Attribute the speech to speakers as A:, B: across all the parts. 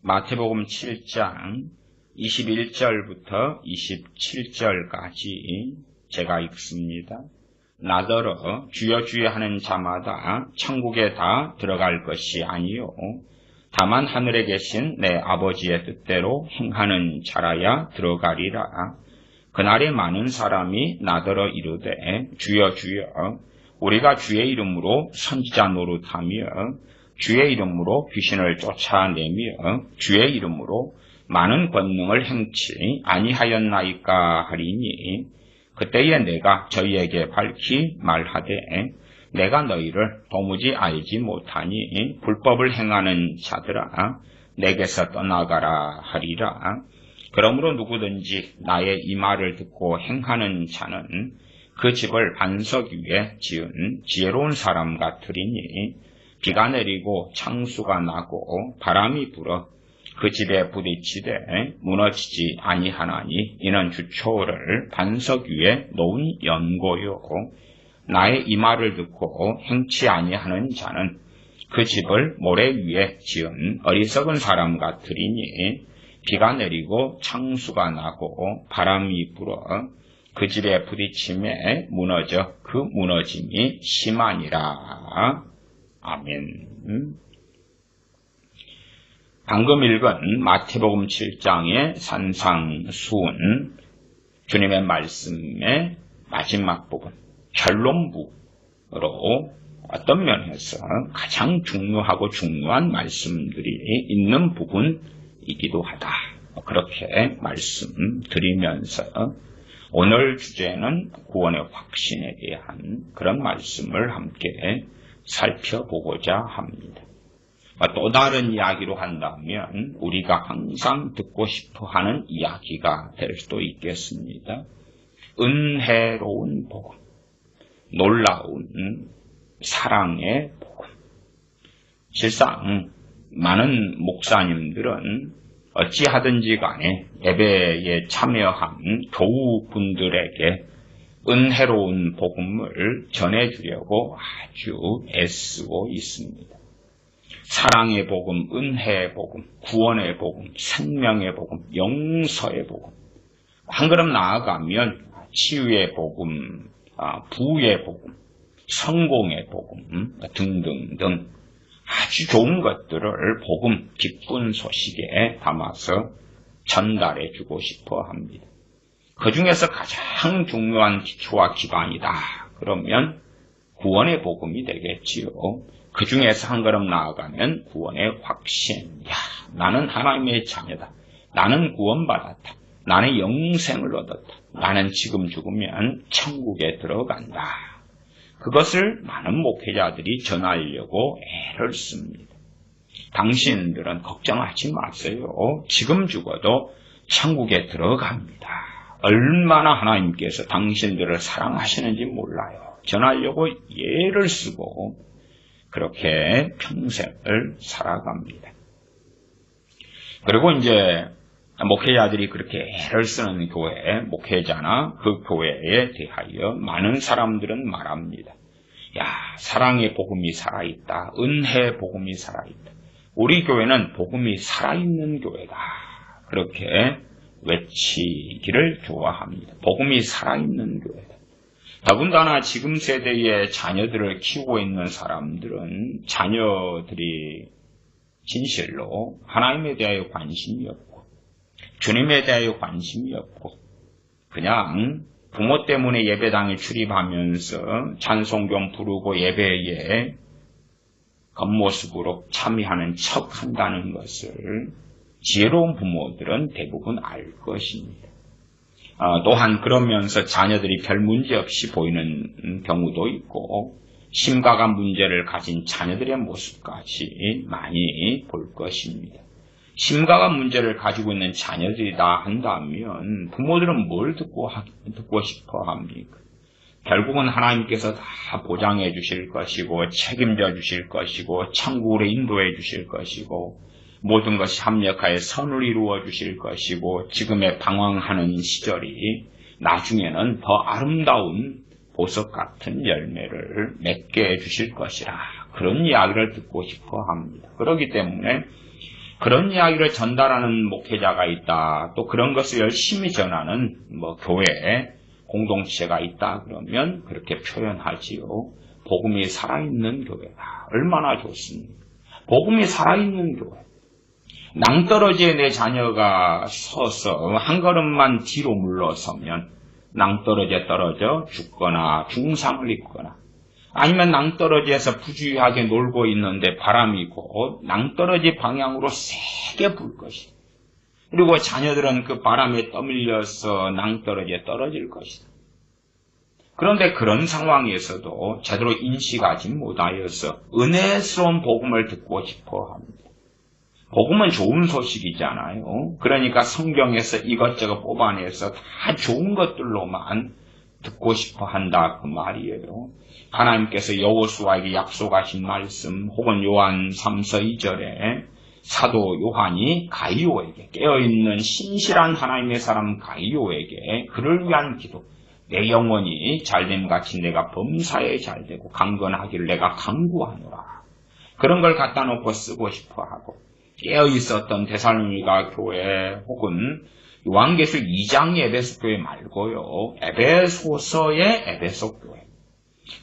A: 마태복음 7장 21절부터 27절까지 제가 읽습니다. 나더러 주여 주여 하는 자마다 천국에 다 들어갈 것이 아니요 다만 하늘에 계신 내 아버지의 뜻대로 행하는 자라야 들어가리라. 그날에 많은 사람이 나더러 이르되 주여 주여 우리가 주의 이름으로 선지자 노릇하며 주의 이름으로 귀신을 쫓아내며 주의 이름으로 많은 권능을 행치 아니하였나이까 하리니 그때에 내가 저희에게 밝히 말하되 내가 너희를 도무지 알지 못하니 불법을 행하는 자들아 내게서 떠나가라 하리라. 그러므로 누구든지 나의 이 말을 듣고 행하는 자는 그 집을 반석 위에 지은 지혜로운 사람 같으리니 비가 내리고 창수가 나고 바람이 불어 그 집에 부딪히되 무너지지 아니하나니 이는 주초를 반석 위에 놓은 연고요. 나의 이 말을 듣고 행치 아니하는 자는 그 집을 모래 위에 지은 어리석은 사람 같으리니 비가 내리고 창수가 나고 바람이 불어 그 집에 부딪힘에 무너져 그 무너짐이 심하니라. 아멘. 방금 읽은 마태복음 7장의 산상수훈 주님의 말씀의 마지막 부분 결론부로 어떤 면에서 가장 중요하고 중요한 말씀들이 있는 부분이기도 하다. 그렇게 말씀드리면서 오늘 주제는 구원의 확신에 대한 그런 말씀을 함께 살펴보고자 합니다. 또 다른 이야기로 한다면 우리가 항상 듣고 싶어하는 이야기가 될 수도 있겠습니다. 은혜로운 복음, 놀라운 사랑의 복음. 실상 많은 목사님들은 어찌하든지 간에 예배에 참여한 교우분들에게 은혜로운 복음을 전해주려고 아주 애쓰고 있습니다. 사랑의 복음, 은혜의 복음, 구원의 복음, 생명의 복음, 용서의 복음. 한 걸음 나아가면 치유의 복음, 부의 복음, 성공의 복음 등등등 아주 좋은 것들을 복음, 기쁜 소식에 담아서 전달해주고 싶어 합니다. 그 중에서 가장 중요한 기초와 기반이다. 그러면 구원의 복음이 되겠지요. 그 중에서 한 걸음 나아가면 구원의 확신. 나는 하나님의 자녀다. 나는 구원받았다. 나는 영생을 얻었다. 나는 지금 죽으면 천국에 들어간다. 그것을 많은 목회자들이 전하려고 애를 씁니다. 당신들은 걱정하지 마세요. 지금 죽어도 천국에 들어갑니다. 얼마나 하나님께서 당신들을 사랑하시는지 몰라요. 전하려고 애를 쓰고 그렇게 평생을 살아갑니다. 그리고 이제 목회자들이 그렇게 애를 쓰는 교회, 목회자나 그 교회에 대하여 많은 사람들은 말합니다. 사랑의 복음이 살아있다. 은혜의 복음이 살아있다. 우리 교회는 복음이 살아있는 교회다. 그렇게 외치기를 좋아합니다. 복음이 살아있는 교회다. 더군다나 지금 세대의 자녀들을 키우고 있는 사람들은 자녀들이 진실로 하나님에 대하여 관심이 없고 주님에 대하여 관심이 없고 그냥 부모 때문에 예배당에 출입하면서 찬송경 부르고 예배에 겉모습으로 참여하는 척 한다는 것을 지혜로운 부모들은 대부분 알 것입니다. 또한 그러면서 자녀들이 별 문제 없이 보이는 경우도 있고 심각한 문제를 가진 자녀들의 모습까지 많이 볼 것입니다. 심각한 문제를 가지고 있는 자녀들이다 한다면 부모들은 뭘 듣고 싶어 합니까? 결국은 하나님께서 다 보장해 주실 것이고 책임져 주실 것이고 천국으로 인도해 주실 것이고 모든 것이 합력하여 선을 이루어 주실 것이고 지금의 방황하는 시절이 나중에는 더 아름다운 보석 같은 열매를 맺게 해 주실 것이라 그런 이야기를 듣고 싶어 합니다. 그렇기 때문에 그런 이야기를 전달하는 목회자가 있다. 또 그런 것을 열심히 전하는 교회 공동체가 있다. 그러면 그렇게 표현하지요. 복음이 살아있는 교회다. 얼마나 좋습니까? 복음이 살아있는 교회. 낭떠러지에 내 자녀가 서서 한 걸음만 뒤로 물러서면 낭떠러지에 떨어져 죽거나 중상을 입거나, 아니면 낭떠러지에서 부주의하게 놀고 있는데 바람이 곧 낭떠러지 방향으로 세게 불 것이다. 그리고 자녀들은 그 바람에 떠밀려서 낭떠러지에 떨어질 것이다. 그런데 그런 상황에서도 제대로 인식하지 못하여서 은혜스러운 복음을 듣고 싶어 합니다. 복음은 좋은 소식이잖아요. 그러니까 성경에서 이것저것 뽑아내서 다 좋은 것들로만 듣고 싶어 한다 그 말이에요. 하나님께서 여호수아에게 약속하신 말씀, 혹은 요한 3서 2절에 사도 요한이 가이오에게, 깨어있는 신실한 하나님의 사람 가이오에게 그를 위한 기도, 내 영혼이 잘됨같이 내가 범사에 잘되고 강건하기를 내가 강구하노라. 그런 걸 갖다 놓고 쓰고 싶어 하고, 깨어있었던 데살로니가 교회, 혹은 요한계시록 2장 에베소 교회 말고요, 에베소서의 에베소 교회,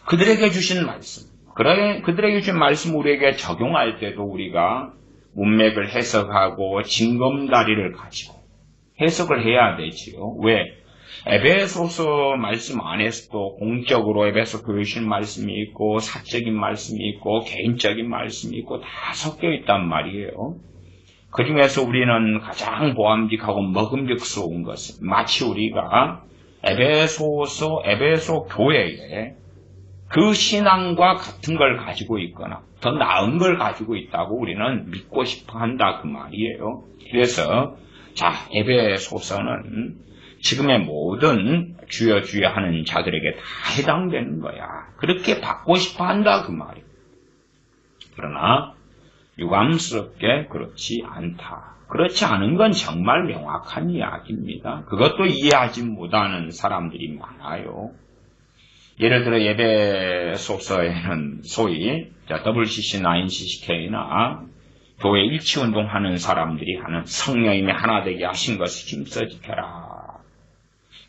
A: 그들에게 주신 말씀, 그들에게 주신 말씀 우리에게 적용할 때도 우리가 문맥을 해석하고 징검다리를 가지고 해석을 해야 되지요. 왜? 에베소서 말씀 안에서도 공적으로 에베소 교회 주신 말씀이 있고, 사적인 말씀이 있고, 개인적인 말씀이 있고, 다 섞여 있단 말이에요. 그 중에서 우리는 가장 보암직하고 먹음직스러운 것은 마치 우리가 에베소 교회에 그 신앙과 같은 걸 가지고 있거나 더 나은 걸 가지고 있다고 우리는 믿고 싶어 한다 그 말이에요. 그래서 에베소서는 지금의 모든 주여 하는 자들에게 다 해당되는 거야. 그렇게 받고 싶어 한다 그 말이에요. 그러나 유감스럽게 그렇지 않다. 그렇지 않은 건 정말 명확한 이야기입니다. 그것도 이해하지 못하는 사람들이 많아요. 예를 들어 에베소서에는 소위 WCC나 NCCK나 교회 일치운동 하는 사람들이 하는 성령님이 하나 되게 하신 것을 힘써 지켜라.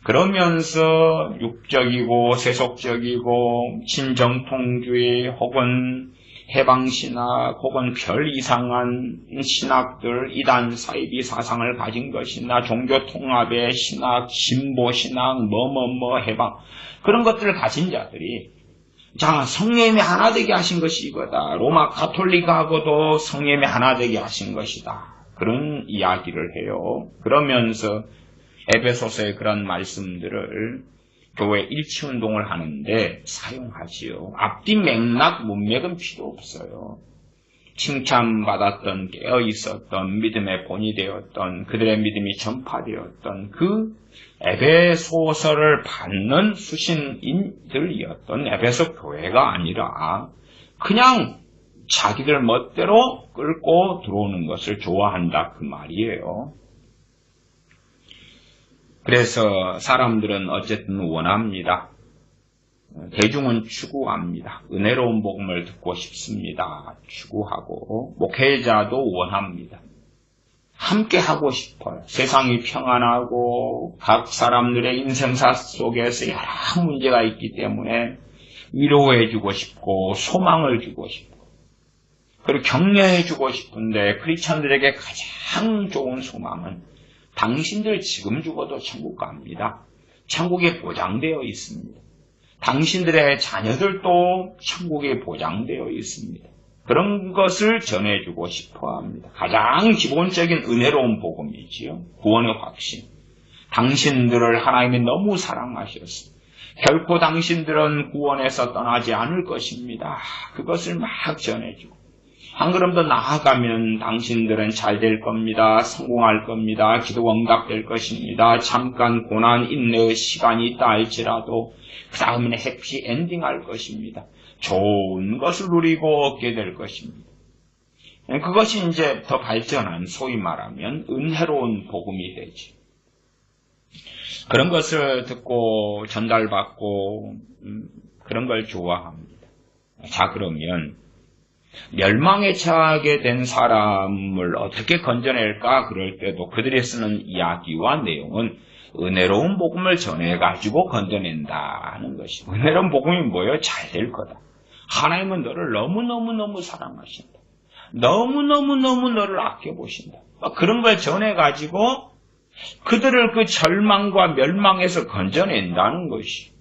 A: 그러면서 육적이고 세속적이고 신정통주의 혹은 해방신학 혹은 별 이상한 신학들, 이단 사이비 사상을 가진 것이나 종교통합의 신학, 진보신학, 해방, 그런 것들을 가진 자들이 성령님이 하나 되게 하신 것이 이거다. 로마 가톨릭하고도 성령님이 하나 되게 하신 것이다. 그런 이야기를 해요. 그러면서 에베소서의 그런 말씀들을 교회 일치운동을 하는데 사용하지요. 앞뒤 맥락, 문맥은 필요 없어요. 칭찬받았던, 깨어있었던, 믿음의 본이 되었던, 그들의 믿음이 전파되었던 그 에베소서를 받는 수신인들이었던 에베소 교회가 아니라 그냥 자기들 멋대로 끌고 들어오는 것을 좋아한다 그 말이에요. 그래서 사람들은 어쨌든 원합니다. 대중은 추구합니다. 은혜로운 복음을 듣고 싶습니다. 추구하고 목회자도 원합니다. 함께 하고 싶어요. 세상이 평안하고 각 사람들의 인생사 속에서 여러 문제가 있기 때문에 위로해주고 싶고 소망을 주고 싶고 그리고 격려해주고 싶은데 크리스천들에게 가장 좋은 소망은 당신들 지금 죽어도 천국 갑니다. 천국에 보장되어 있습니다. 당신들의 자녀들도 천국에 보장되어 있습니다. 그런 것을 전해주고 싶어 합니다. 가장 기본적인 은혜로운 복음이지요. 구원의 확신. 당신들을 하나님이 너무 사랑하셨습니다. 결코 당신들은 구원에서 떠나지 않을 것입니다. 그것을 막 전해주고 한 걸음 더 나아가면 당신들은 잘 될 겁니다. 성공할 겁니다. 기도가 응답될 것입니다. 잠깐 고난 인내의 시간이 있다 할지라도 그 다음에는 해피 엔딩 할 것입니다. 좋은 것을 누리고 얻게 될 것입니다. 그것이 이제 더 발전한 소위 말하면 은혜로운 복음이 되지. 그런 것을 듣고 전달받고 그런 걸 좋아합니다. 자, 그러면 멸망에 처하게 된 사람을 어떻게 건져낼까 그럴 때도 그들이 쓰는 이야기와 내용은 은혜로운 복음을 전해가지고 건져낸다는 것이. 은혜로운 복음이 뭐예요? 잘 될 거다. 하나님은 너를 너무너무너무 사랑하신다. 너무너무너무 너를 아껴보신다. 그런 걸 전해가지고 그들을 그 절망과 멸망에서 건져낸다는 것이.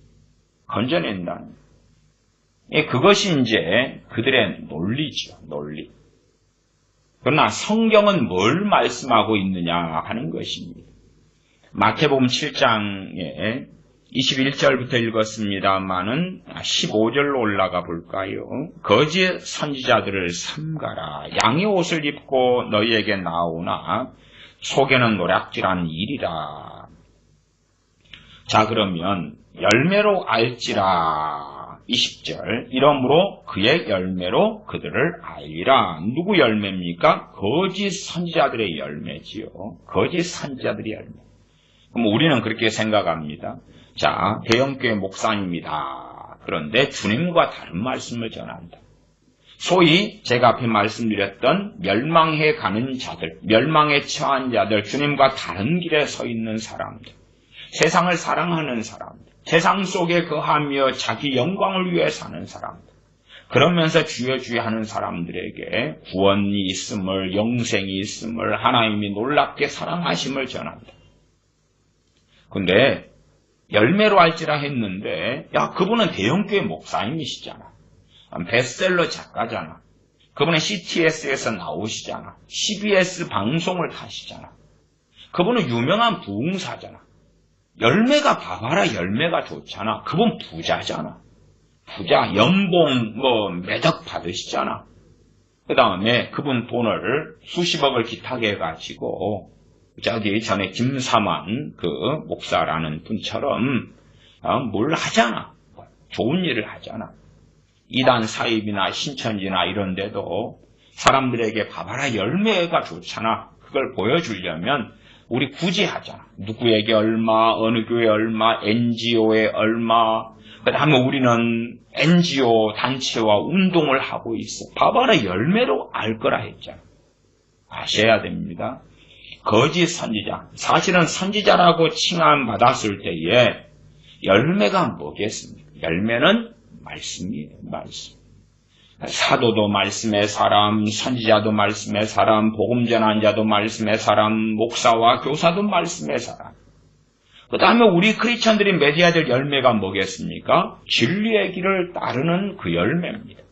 A: 건져낸다는 것. 그것이 이제 그들의 논리죠. 논리. 그러나 성경은 뭘 말씀하고 있느냐 하는 것입니다. 마태복음 7장에 21절부터 읽었습니다마는 15절로 올라가 볼까요? 거짓 선지자들을 삼가라. 양의 옷을 입고 너희에게 나오나 속에는 노략질한 일이라. 자, 그러면 열매로 알지라. 20절 이러므로 그의 열매로 그들을 알리라. 누구 열매입니까? 거짓 선지자들의 열매지요. 거짓 선지자들의 열매. 그럼 우리는 그렇게 생각합니다. 자, 대형교회 목사입니다. 그런데 주님과 다른 말씀을 전한다. 소위 제가 앞에 말씀드렸던 멸망해 가는 자들, 멸망에 처한 자들, 주님과 다른 길에 서 있는 사람들, 세상을 사랑하는 사람들, 세상 속에 거하며 자기 영광을 위해 사는 사람들, 그러면서 주여 주여 하는 사람들에게 구원이 있음을, 영생이 있음을, 하나님이 놀랍게 사랑하심을 전한다. 근데 열매로 알지라 했는데, 야, 그분은 대형교회 목사님이시잖아. 베스트셀러 작가잖아. 그분은 CTS에서 나오시잖아. CBS 방송을 타시잖아. 그분은 유명한 부흥사잖아. 열매가 봐봐라, 열매가 좋잖아. 그분 부자잖아. 부자, 연봉 매덕 받으시잖아. 그 다음에 그분 돈을 수십억을 기탁해 가지고 저기 전에 김삼환 그 목사라는 분처럼 뭘 하잖아. 좋은 일을 하잖아. 이단 사입이나 신천지나 이런 데도 사람들에게 봐봐라, 열매가 좋잖아. 그걸 보여주려면 우리 굳이 하잖아. 누구에게 얼마, 어느 교회 얼마, NGO에 얼마. 그 다음에 우리는 NGO 단체와 운동을 하고 있어. 봐봐라, 열매로 알 거라 했잖아. 아셔야 됩니다. 거짓 선지자. 사실은 선지자라고 칭함받았을 때에 열매가 뭐겠습니까? 열매는 말씀이에요. 말씀. 사도도 말씀의 사람, 선지자도 말씀의 사람, 복음 전한 자도 말씀의 사람, 목사와 교사도 말씀의 사람. 그 다음에 우리 크리스천들이 맺어야 될 열매가 뭐겠습니까? 진리의 길을 따르는 그 열매입니다.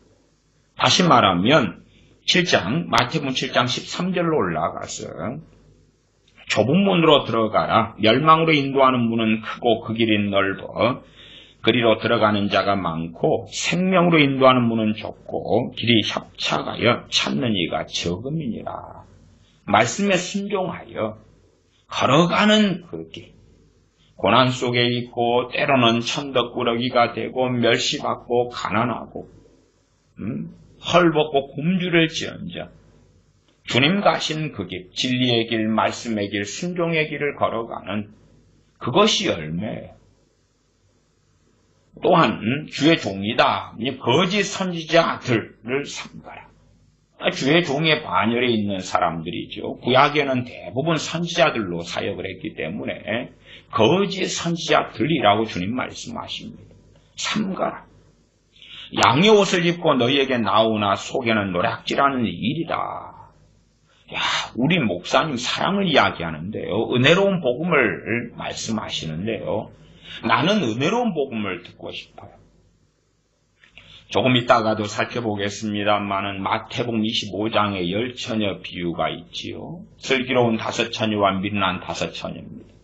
A: 다시 말하면 7장, 마태복음 7장 13절로 올라가서 좁은 문으로 들어가라. 멸망으로 인도하는 문은 크고 그 길이 넓어 그리로 들어가는 자가 많고 생명으로 인도하는 문은 좁고 길이 협착하여 찾는 이가 적음이니라. 말씀에 순종하여 걸어가는 그 길. 고난 속에 있고 때로는 천덕꾸러기가 되고 멸시받고 가난하고 헐벗고 굶주릴 지언정 주님 가신 그 길, 진리의 길, 말씀의 길, 순종의 길을 걸어가는 그것이 열매예요. 또한 주의 종이다. 거짓 선지자들을 삼가라. 주의 종의 반열에 있는 사람들이죠. 구약에는 대부분 선지자들로 사역을 했기 때문에 거짓 선지자들이라고 주님 말씀하십니다. 삼가라. 양의 옷을 입고 너희에게 나오나 속에는 노략질하는 일이다. 야, 우리 목사님 사랑을 이야기하는데요. 은혜로운 복음을 말씀하시는데요. 나는 은혜로운 복음을 듣고 싶어요. 조금 이따가도 살펴보겠습니다만은 마태복음 25장에 10처녀 비유가 있지요. 슬기로운 5처녀와 미련한 5처녀입니다.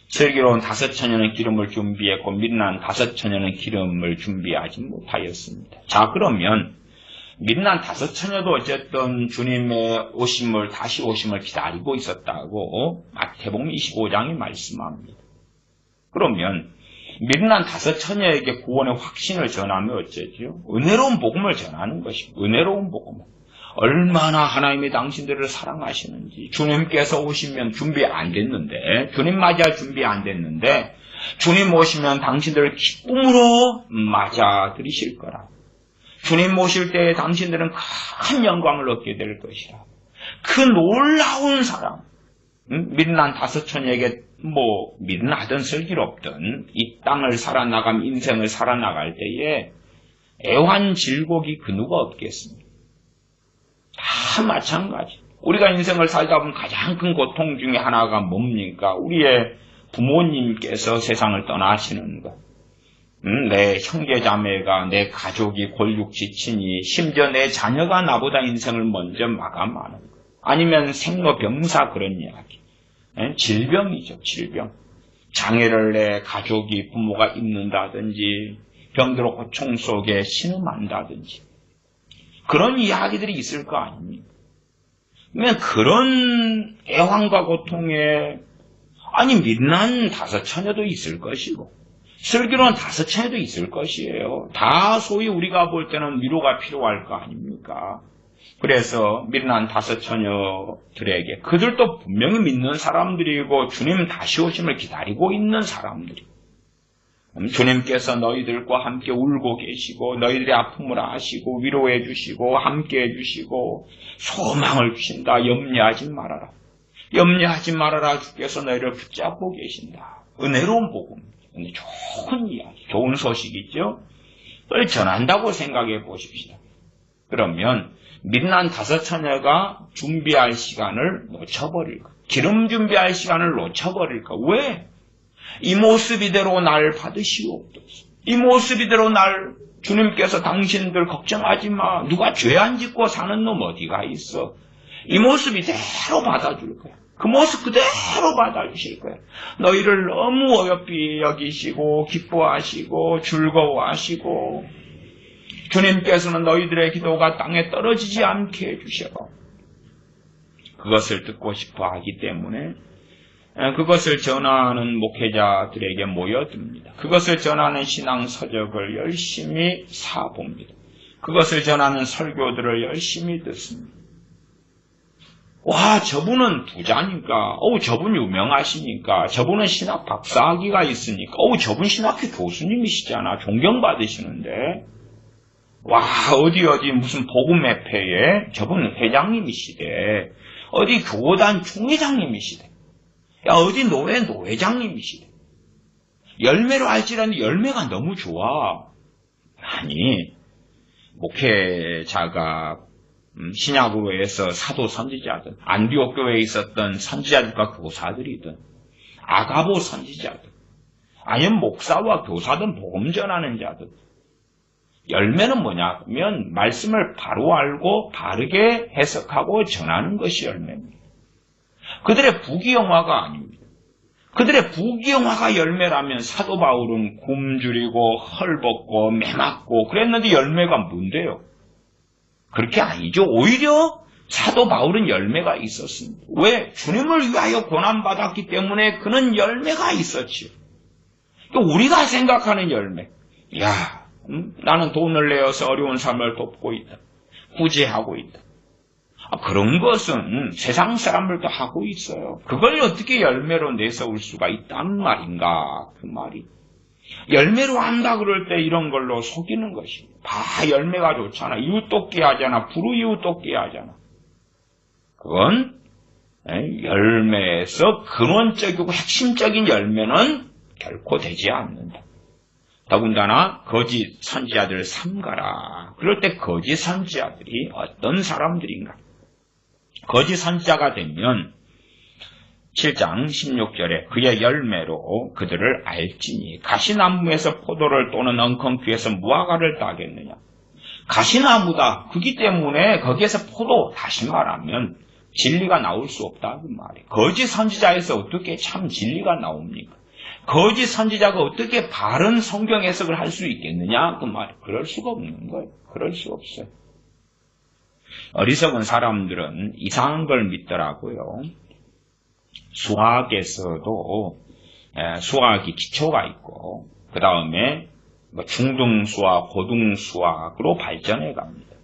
A: 슬기로운 5처녀는 기름을 준비했고 미련한 5처녀는 기름을 준비하지 못하였습니다. 자, 그러면 미련한 5처녀도 어쨌든 주님의 오심을, 다시 오심을 기다리고 있었다고 마태복음 25장이 말씀합니다. 그러면 미련한 5처녀에게 구원의 확신을 전하면 어쩌죠? 은혜로운 복음을 전하는 것입니다. 은혜로운 복음. 얼마나 하나님이 당신들을 사랑하시는지. 주님께서 오시면 준비 안 됐는데, 주님 맞이할 준비 안 됐는데, 주님 오시면 당신들을 기쁨으로 맞아들이실 거라. 주님 모실 때 당신들은 큰 영광을 얻게 될 것이라. 그 놀라운 사랑, 미련한 다섯처녀에게 미련 하든 슬길 없든 이 땅을 살아나가면 인생을 살아나갈 때에 애환 질곡이 그 누가 없겠습니까? 다 마찬가지. 우리가 인생을 살다 보면 가장 큰 고통 중에 하나가 뭡니까? 우리의 부모님께서 세상을 떠나시는 것. 내 형제자매가, 내 가족이 골육지치니, 심지어 내 자녀가 나보다 인생을 먼저 마감하는 것. 아니면 생로병사 그런 이야기. 질병이죠, 질병. 장애를 내 가족이, 부모가 입는다든지, 병들어 고통 속에 신음한다든지. 그런 이야기들이 있을 거 아닙니까? 그런 애환과 고통에, 미련한 다섯처녀도 있을 것이고, 슬기로운 다섯처녀도 있을 것이에요. 다 소위 우리가 볼 때는 위로가 필요할 거 아닙니까? 그래서 미련한 다섯처녀들에게, 그들도 분명히 믿는 사람들이고 주님 다시 오심을 기다리고 있는 사람들이, 주님께서 너희들과 함께 울고 계시고 너희들의 아픔을 아시고 위로해 주시고 함께 해 주시고 소망을 주신다. 염려하지 말아라. 염려하지 말아라. 주께서 너희를 붙잡고 계신다. 은혜로운 복음. 좋은 이야기, 좋은 소식이죠. 그걸 전한다고 생각해 보십시다. 그러면 미련한 다섯처녀가 준비할 시간을 놓쳐버릴까? 기름 준비할 시간을 놓쳐버릴까? 왜? 이 모습 이대로 날 받으시옵소서. 이 모습 이대로 날 주님께서 당신들 걱정하지 마. 누가 죄 안 짓고 사는 놈 어디가 있어. 이 모습 이대로 받아줄 거야. 그 모습 그대로 받아주실 거야. 너희를 너무 어여삐 여기시고 기뻐하시고 즐거워하시고 주님께서는 너희들의 기도가 땅에 떨어지지 않게 해주셔. 그것을 듣고 싶어 하기 때문에 그것을 전하는 목회자들에게 모여듭니다. 그것을 전하는 신앙 서적을 열심히 사봅니다. 그것을 전하는 설교들을 열심히 듣습니다. 와, 저분은 부자니까, 저분 유명하시니까, 저분은 신학 박사학위가 있으니까, 저분 신학교 교수님이시잖아. 존경받으시는데. 와, 어디 무슨 복음회패에 저분 회장님이시대. 어디 교단 총회장님이시대. 야, 어디 노회장님이시대. 열매로 할지라도 열매가 너무 좋아. 아니, 목회자가 신약으로 해서 사도 선지자들, 안디옥 교회에 있었던 선지자들과 교사들이든, 아가보 선지자들, 아니면 목사와 교사든 복음 전하는 자들. 열매는 뭐냐면 말씀을 바로 알고 바르게 해석하고 전하는 것이 열매입니다. 그들의 부귀영화가 아닙니다. 그들의 부귀영화가 열매라면 사도 바울은 굶주리고 헐벗고 매맞고 그랬는데 열매가 뭔데요? 그렇게 아니죠. 오히려 사도 바울은 열매가 있었습니다. 왜? 주님을 위하여 고난받았기 때문에 그는 열매가 있었지요. 우리가 생각하는 열매. 야, 나는 돈을 내어서 어려운 삶을 돕고 있다. 구제하고 있다. 그런 것은 세상 사람들도 하고 있어요. 그걸 어떻게 열매로 내세울 수가 있단 말인가? 그 말이. 열매로 한다 그럴 때 이런 걸로 속이는 것이. 열매가 좋잖아. 이웃 돕기 하잖아. 불우이웃 돕기 하잖아. 그건 열매에서 근원적이고 핵심적인 열매는 결코 되지 않는다. 더군다나 거짓 선지자들을 삼가라. 그럴 때 거짓 선지자들이 어떤 사람들인가? 거짓 선지자가 되면 7장 16절에 그의 열매로 그들을 알지니 가시나무에서 포도를 또는 엉겅퀴에서 무화과를 따겠느냐. 가시나무다. 그렇기 때문에 거기에서 포도, 다시 말하면 진리가 나올 수 없다 그 말이에요. 거짓 선지자에서 어떻게 참 진리가 나옵니까? 거짓 선지자가 어떻게 바른 성경 해석을 할 수 있겠느냐 그 말이에요. 그럴 수가 없는 거예요. 그럴 수 없어요. 어리석은 사람들은 이상한 걸 믿더라고요. 수학에서도 수학이 기초가 있고 그 다음에 중등수학, 고등수학으로 발전해 갑니다.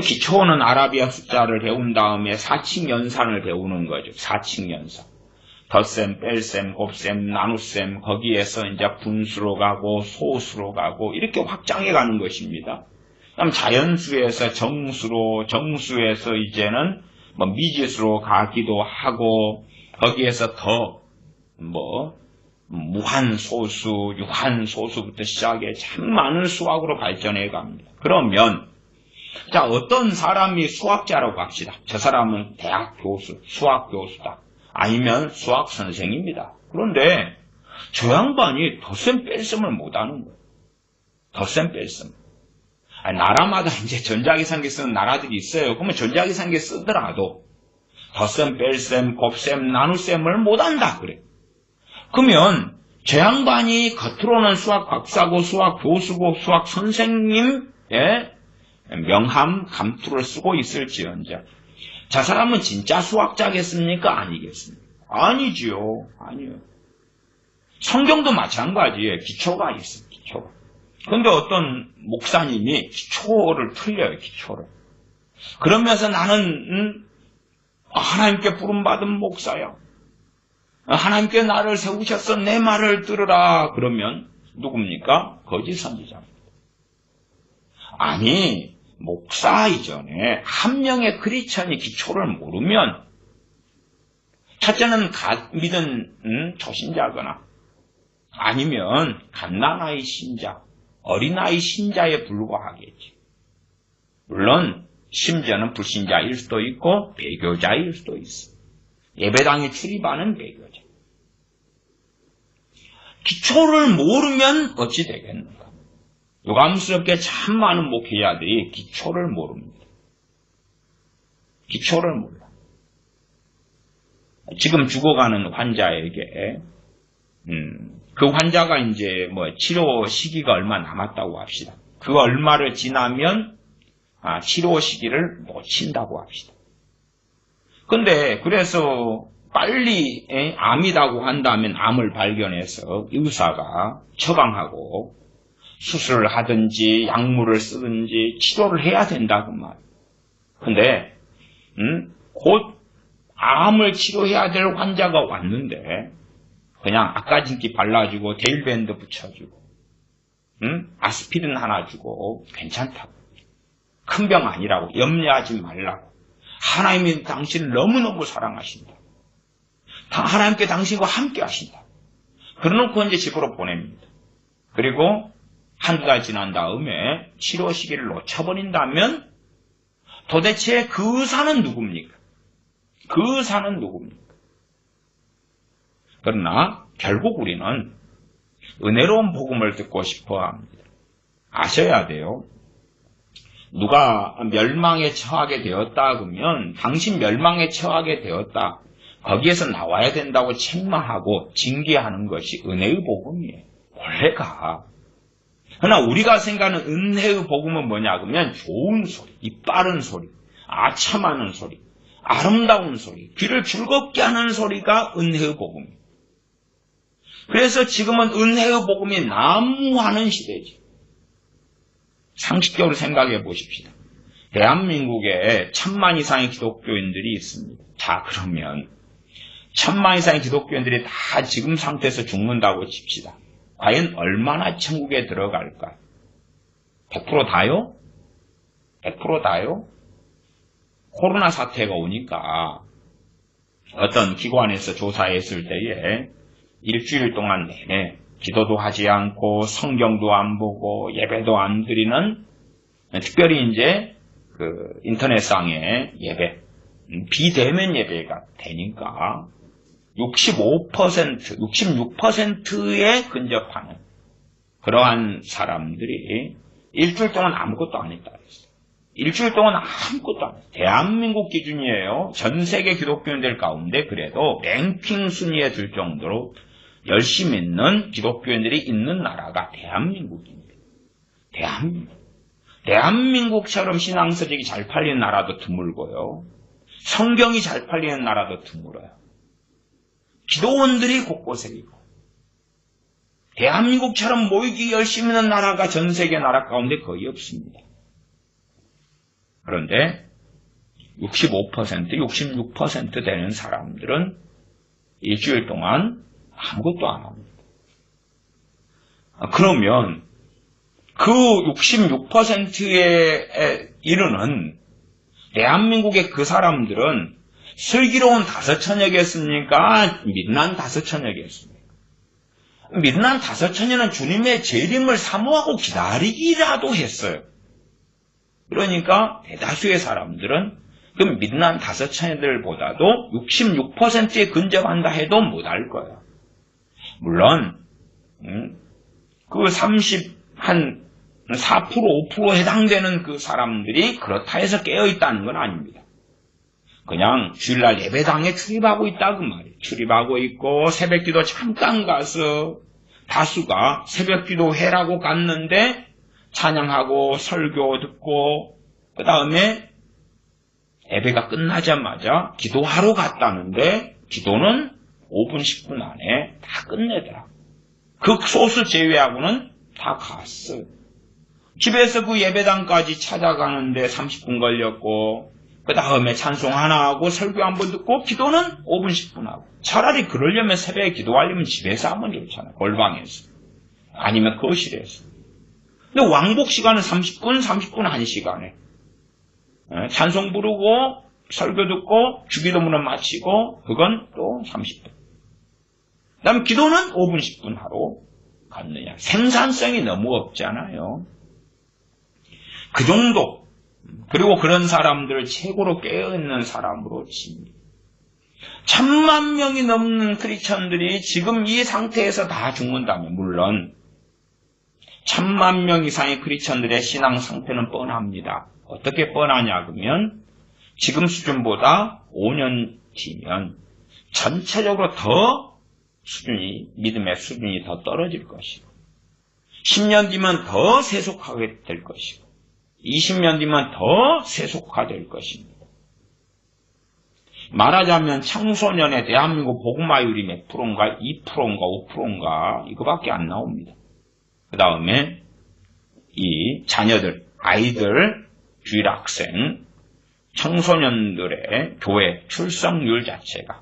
A: 기초는 아라비아 숫자를 배운 다음에 사칙연산을 배우는 거죠. 사칙연산. 덧셈, 뺄셈, 곱셈, 나눗셈 거기에서 이제 분수로 가고 소수로 가고 이렇게 확장해 가는 것입니다. 그럼 자연수에서 정수로, 정수에서 이제는 뭐 미지수로 가기도 하고, 거기에서 더 무한소수, 유한소수부터 시작해 참 많은 수학으로 발전해 갑니다. 그러면 자, 어떤 사람이 수학자라고 합시다. 저 사람은 대학 교수, 수학 교수다. 아니면 수학 선생입니다. 그런데 저 양반이 덧셈 뺄셈을 못하는 거예요. 덧셈 뺄셈. 나라마다 이제 전자계산기 쓰는 나라들이 있어요. 그러면 전자계산기 쓰더라도 덧셈, 뺄셈, 곱셈, 나눗셈을 못한다 그래. 그러면 저 양반이 겉으로는 수학 박사고 수학 교수고 수학 선생님의 명함, 감투를 쓰고 있을지언정 저 사람은 진짜 수학자겠습니까? 아니겠습니까? 아니지요. 아니요. 성경도 마찬가지예요. 기초가 있어요. 기초가. 그런데 어떤 목사님이 기초를 틀려요. 기초를. 그러면서 나는 하나님께 부름받은 목사야. 하나님께 나를 세우셔서 내 말을 들으라. 그러면 누굽니까? 거짓 선지자입니다. 아니, 목사 이전에 한 명의 크리스천이 기초를 모르면 첫째는 믿은 초신자거나 아니면 갓난아이 신자, 어린아이 신자에 불과하겠지. 물론 심지어는 불신자일 수도 있고 배교자일 수도 있어. 예배당에 출입하는 배교자. 기초를 모르면 어찌 되겠는가? 유감스럽게 참 많은 목회자들이 기초를 모릅니다. 기초를 몰라. 지금 죽어가는 환자에게 그 환자가 이제 치료 시기가 얼마 남았다고 합시다. 그 얼마를 지나면 치료 시기를 놓친다고 합시다. 근데 그래서 빨리 암이라고 한다면 암을 발견해서 의사가 처방하고 수술을 하든지 약물을 쓰든지 치료를 해야 된다고 말. 근데 곧 암을 치료해야 될 환자가 왔는데 그냥 아까진기 발라주고 데일밴드 붙여주고 아스피린 하나 주고 괜찮다고. 큰 병 아니라고 염려하지 말라고. 하나님이 당신을 너무너무 사랑하신다. 하나님께 당신과 함께 하신다. 그러놓고 이제 집으로 보냅니다. 그리고 한두 달 지난 다음에 치료 시기를 놓쳐버린다면 도대체 그 의사는 누굽니까? 그 의사는 누굽니까? 그러나 결국 우리는 은혜로운 복음을 듣고 싶어 합니다. 아셔야 돼요. 누가 멸망에 처하게 되었다 그러면 당신 멸망에 처하게 되었다. 거기에서 나와야 된다고 책망하고 징계하는 것이 은혜의 복음이에요. 원래가. 그러나 우리가 생각하는 은혜의 복음은 뭐냐 그러면 좋은 소리, 이빠른 소리, 아참하는 소리, 아름다운 소리, 귀를 즐겁게 하는 소리가 은혜의 복음이에요. 그래서 지금은 은혜의 복음이 난무하는 시대지. 상식적으로 생각해 보십시다. 대한민국에 1000만 이상의 기독교인들이 있습니다. 자, 그러면 1000만 이상의 기독교인들이 다 지금 상태에서 죽는다고 칩시다. 과연 얼마나 천국에 들어갈까? 100% 다요? 100% 다요? 코로나 사태가 오니까 어떤 기관에서 조사했을 때에 일주일 동안 내내 기도도 하지 않고 성경도 안 보고 예배도 안 드리는 특별히 이제 그 인터넷상의 예배, 비대면 예배가 되니까 65%, 66%에 근접하는 그러한 사람들이 일주일 동안 아무것도 안 했다 그랬어요. 일주일 동안 아무것도 안 했어요. 대한민국 기준이에요. 전 세계 기독교인들 가운데 그래도 랭킹 순위에 들 정도로 열심히 있는 기독교인들이 있는 나라가 대한민국입니다. 대한민국처럼 신앙서적이 잘 팔리는 나라도 드물고요. 성경이 잘 팔리는 나라도 드물어요. 기도원들이 곳곳에 있고 대한민국처럼 모이기 열심히 있는 나라가 전 세계 나라 가운데 거의 없습니다. 그런데 65%, 66% 되는 사람들은 일주일 동안 아무것도 안 합니다. 그러면 그 66%에 이르는 대한민국의 그 사람들은 슬기로운 5처녀겠습니까? 미련한 5처녀겠습니까? 미련한 5처녀는 주님의 재림을 사모하고 기다리기라도 했어요. 그러니까 대다수의 사람들은 그 미련한 5처녀들보다도 66%에 근접한다 해도 못할 거예요. 물론 그 4% 5% 해당되는 그 사람들이 그렇다 해서 깨어있다는 건 아닙니다. 그냥 주일날 예배당에 출입하고 있다 그 말이에요. 출입하고 있고 새벽기도 잠깐 가서 다수가 새벽기도 해라고 갔는데 찬양하고 설교 듣고 그 다음에 예배가 끝나자마자 기도하러 갔다는데 기도는 5분 10분 안에 다 끝내더라. 그 소수 제외하고는 다 갔어요. 집에서 그 예배당까지 찾아가는데 30분 걸렸고 그 다음에 찬송 하나 하고 설교 한번 듣고 기도는 5분 10분 하고 차라리 그러려면 새벽에 기도하려면 집에서 하면 좋잖아요. 골방에서 아니면 거실에서. 근데 왕복 시간은 30분 1시간에 찬송 부르고 설교 듣고 주기도문을 마치고 그건 또 30분. 그 다음 기도는 5분 10분 하러 갔느냐. 생산성이 너무 없잖아요. 그 정도. 그리고 그런 사람들을 최고로 깨어있는 사람으로 칩니다. 1000만 명이 넘는 크리스천들이 지금 이 상태에서 다 죽는다면 물론 1000만 명 이상의 크리스천들의 신앙 상태는 뻔합니다. 어떻게 뻔하냐 그러면 지금 수준보다 5년 뒤면 전체적으로 더 믿음의 수준이 더 떨어질 것이고 10년 뒤면 더 세속하게 될 것이고 20년 뒤면 더 세속화될 것입니다. 말하자면 청소년의 대한민국 복음화율이 몇 프로인가 2%인가 5%인가 이거밖에 안 나옵니다. 그 다음에 이 자녀들, 아이들, 주일학생, 청소년들의 교회 출석률 자체가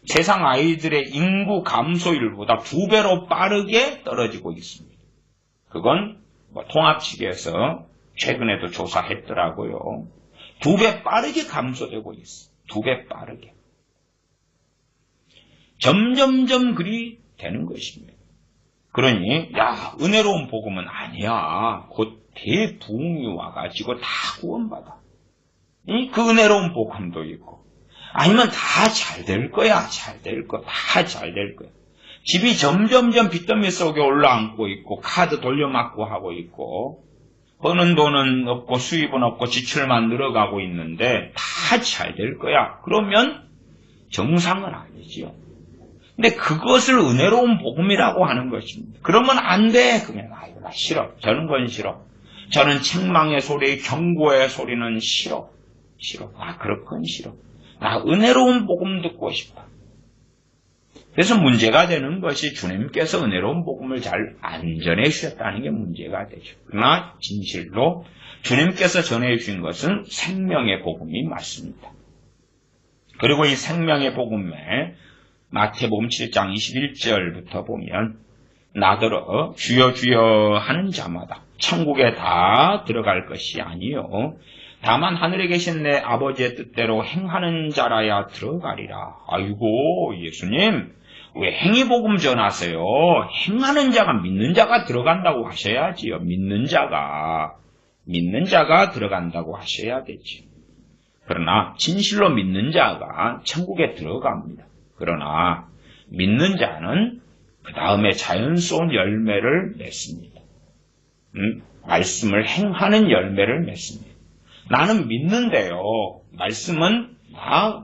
A: 세상 아이들의 인구 감소율보다 2배로 빠르게 떨어지고 있습니다. 그건 통합 측에서 최근에도 조사했더라고요. 2배 빠르게 감소되고 있어. 2배 빠르게. 점점점 그리 되는 것입니다. 그러니 은혜로운 복음은 아니야. 곧 대부흥이 와가지고 다 구원받아. 그 은혜로운 복음도 있고 아니면 다 잘 될 거야. 잘 될 거. 다 잘 될 거야. 집이 점점점 빚더미 속에 올라앉고 있고 카드 돌려막고 하고 있고 버는 돈은 없고 수입은 없고 지출만 늘어가고 있는데 다 잘 될 거야. 그러면 정상은 아니지요. 근데 그것을 은혜로운 복음이라고 하는 것입니다. 그러면 안 돼. 그러면 나 싫어. 저는 건 싫어. 저는 책망의 소리, 경고의 소리는 싫어. 그럴 건 싫어. 나 은혜로운 복음 듣고 싶어. 그래서 문제가 되는 것이 주님께서 은혜로운 복음을 잘 안 전해주셨다는 게 문제가 되죠. 그러나 진실로 주님께서 전해주신 것은 생명의 복음이 맞습니다. 그리고 이 생명의 복음에 마태복음 7장 21절부터 보면 나더러 주여 주여 하는 자마다 천국에 다 들어갈 것이 아니요 다만 하늘에 계신 내 아버지의 뜻대로 행하는 자라야 들어가리라. 아이고 예수님 왜 행위복음 전하세요? 행하는 자가 믿는 자가 들어간다고 하셔야지요. 믿는 자가 들어간다고 하셔야 되지. 그러나 진실로 믿는 자가 천국에 들어갑니다. 그러나 믿는 자는 그 다음에 자연스러운 열매를 맺습니다. 말씀을 행하는 열매를 맺습니다. 나는 믿는데요. 말씀은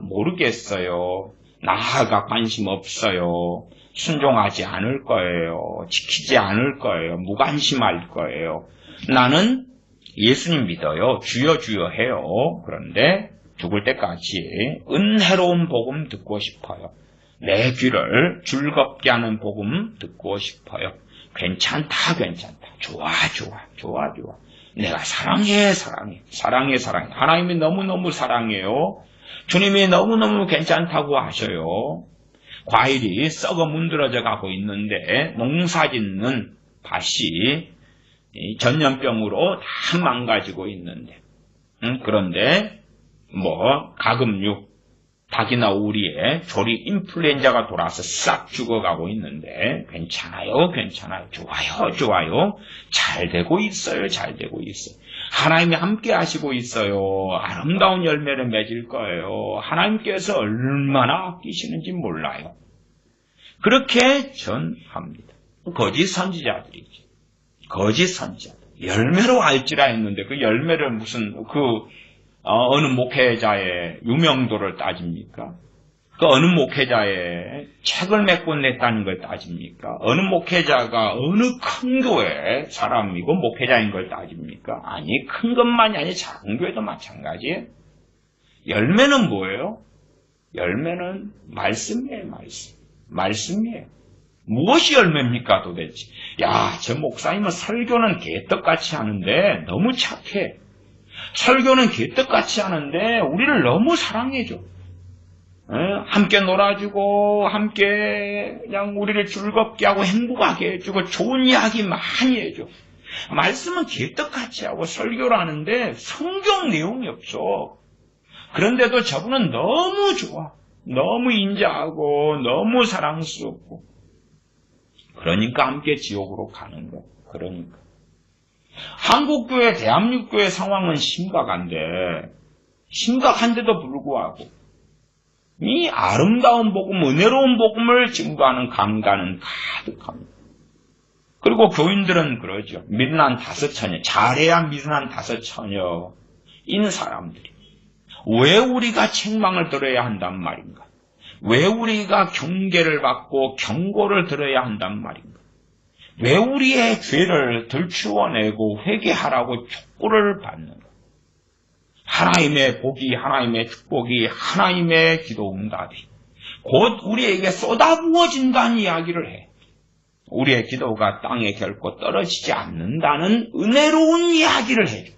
A: 모르겠어요. 나아가 관심 없어요. 순종하지 않을 거예요. 지키지 않을 거예요. 무관심할 거예요. 나는 예수님 믿어요. 주여 주여 해요. 그런데 죽을 때까지 은혜로운 복음 듣고 싶어요. 내 귀를 즐겁게 하는 복음 듣고 싶어요. 괜찮다. 좋아. 내가 사랑해. 하나님이 너무너무 사랑해요. 주님이 너무너무 괜찮다고 하셔요. 과일이 썩어 문드러져 가고 있는데 농사 짓는 밭이 이 전염병으로 다 망가지고 있는데, 그런데 가금육, 닭이나 오리에 조리 인플루엔자가 돌아서 싹 죽어가고 있는데 괜찮아요, 괜찮아요, 좋아요, 좋아요, 잘 되고 있어요, 잘 되고 있어요. 하나님이 함께 하시고 있어요. 아름다운 열매를 맺을 거예요. 하나님께서 얼마나 아끼시는지 몰라요. 그렇게 전합니다. 거짓 선지자들이죠. 거짓 선지자들. 열매로 알지라 했는데 그 열매를 무슨 어느 목회자의 유명도를 따집니까? 그 어느 목회자의 책을 몇 권 냈다는 걸 따집니까? 어느 목회자가 어느 큰 교회 사람이고 목회자인 걸 따집니까? 아니, 큰 것만이 아니라 작은 교회도 마찬가지예요. 열매는 뭐예요? 열매는 말씀이에요, 말씀. 말씀이에요. 무엇이 열매입니까 도대체? 야, 저 목사님은 설교는 개떡같이 하는데 너무 착해. 설교는 개떡같이 하는데 우리를 너무 사랑해줘. 함께 놀아주고 함께 그냥 우리를 즐겁게 하고 행복하게 해주고 좋은 이야기 많이 해줘. 말씀은 개떡같이 하고 설교를 하는데 성경 내용이 없어. 그런데도 저분은 너무 좋아. 너무 인자하고 너무 사랑스럽고. 그러니까 함께 지옥으로 가는 거야. 그러니까. 한국교회, 대한민국교회 상황은 심각한데도 불구하고 이 아름다운 복음, 은혜로운 복음을 증거하는 강단은 가득합니다. 그리고 교인들은 그러죠. 미련한 5처녀, 잘해야 미련한 5처녀인 사람들이 왜 우리가 책망을 들어야 한단 말인가? 왜 우리가 경계를 받고 경고를 들어야 한단 말인가? 왜 우리의 죄를 들추어내고 회개하라고 촉구를 받는가? 하나님의 복이, 하나님의 축복이, 하나님의 기도 응답이 곧 우리에게 쏟아부어진다는 이야기를 해. 우리의 기도가 땅에 결코 떨어지지 않는다는 은혜로운 이야기를 해줘.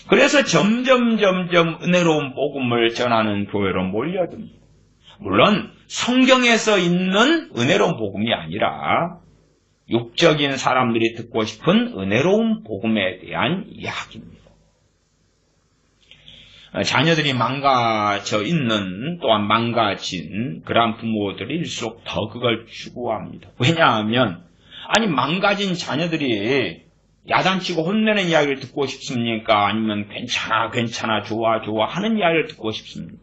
A: 그래서 점점 은혜로운 복음을 전하는 교회로 몰려듭니다. 물론 성경에서 있는 은혜로운 복음이 아니라 육적인 사람들이 듣고 싶은 은혜로운 복음에 대한 이야기입니다. 자녀들이 망가져 있는 또한 망가진 그러한 부모들일수록 더 그걸 추구합니다. 왜냐하면 망가진 자녀들이 야단치고 혼내는 이야기를 듣고 싶습니까? 아니면 괜찮아 좋아 하는 이야기를 듣고 싶습니까?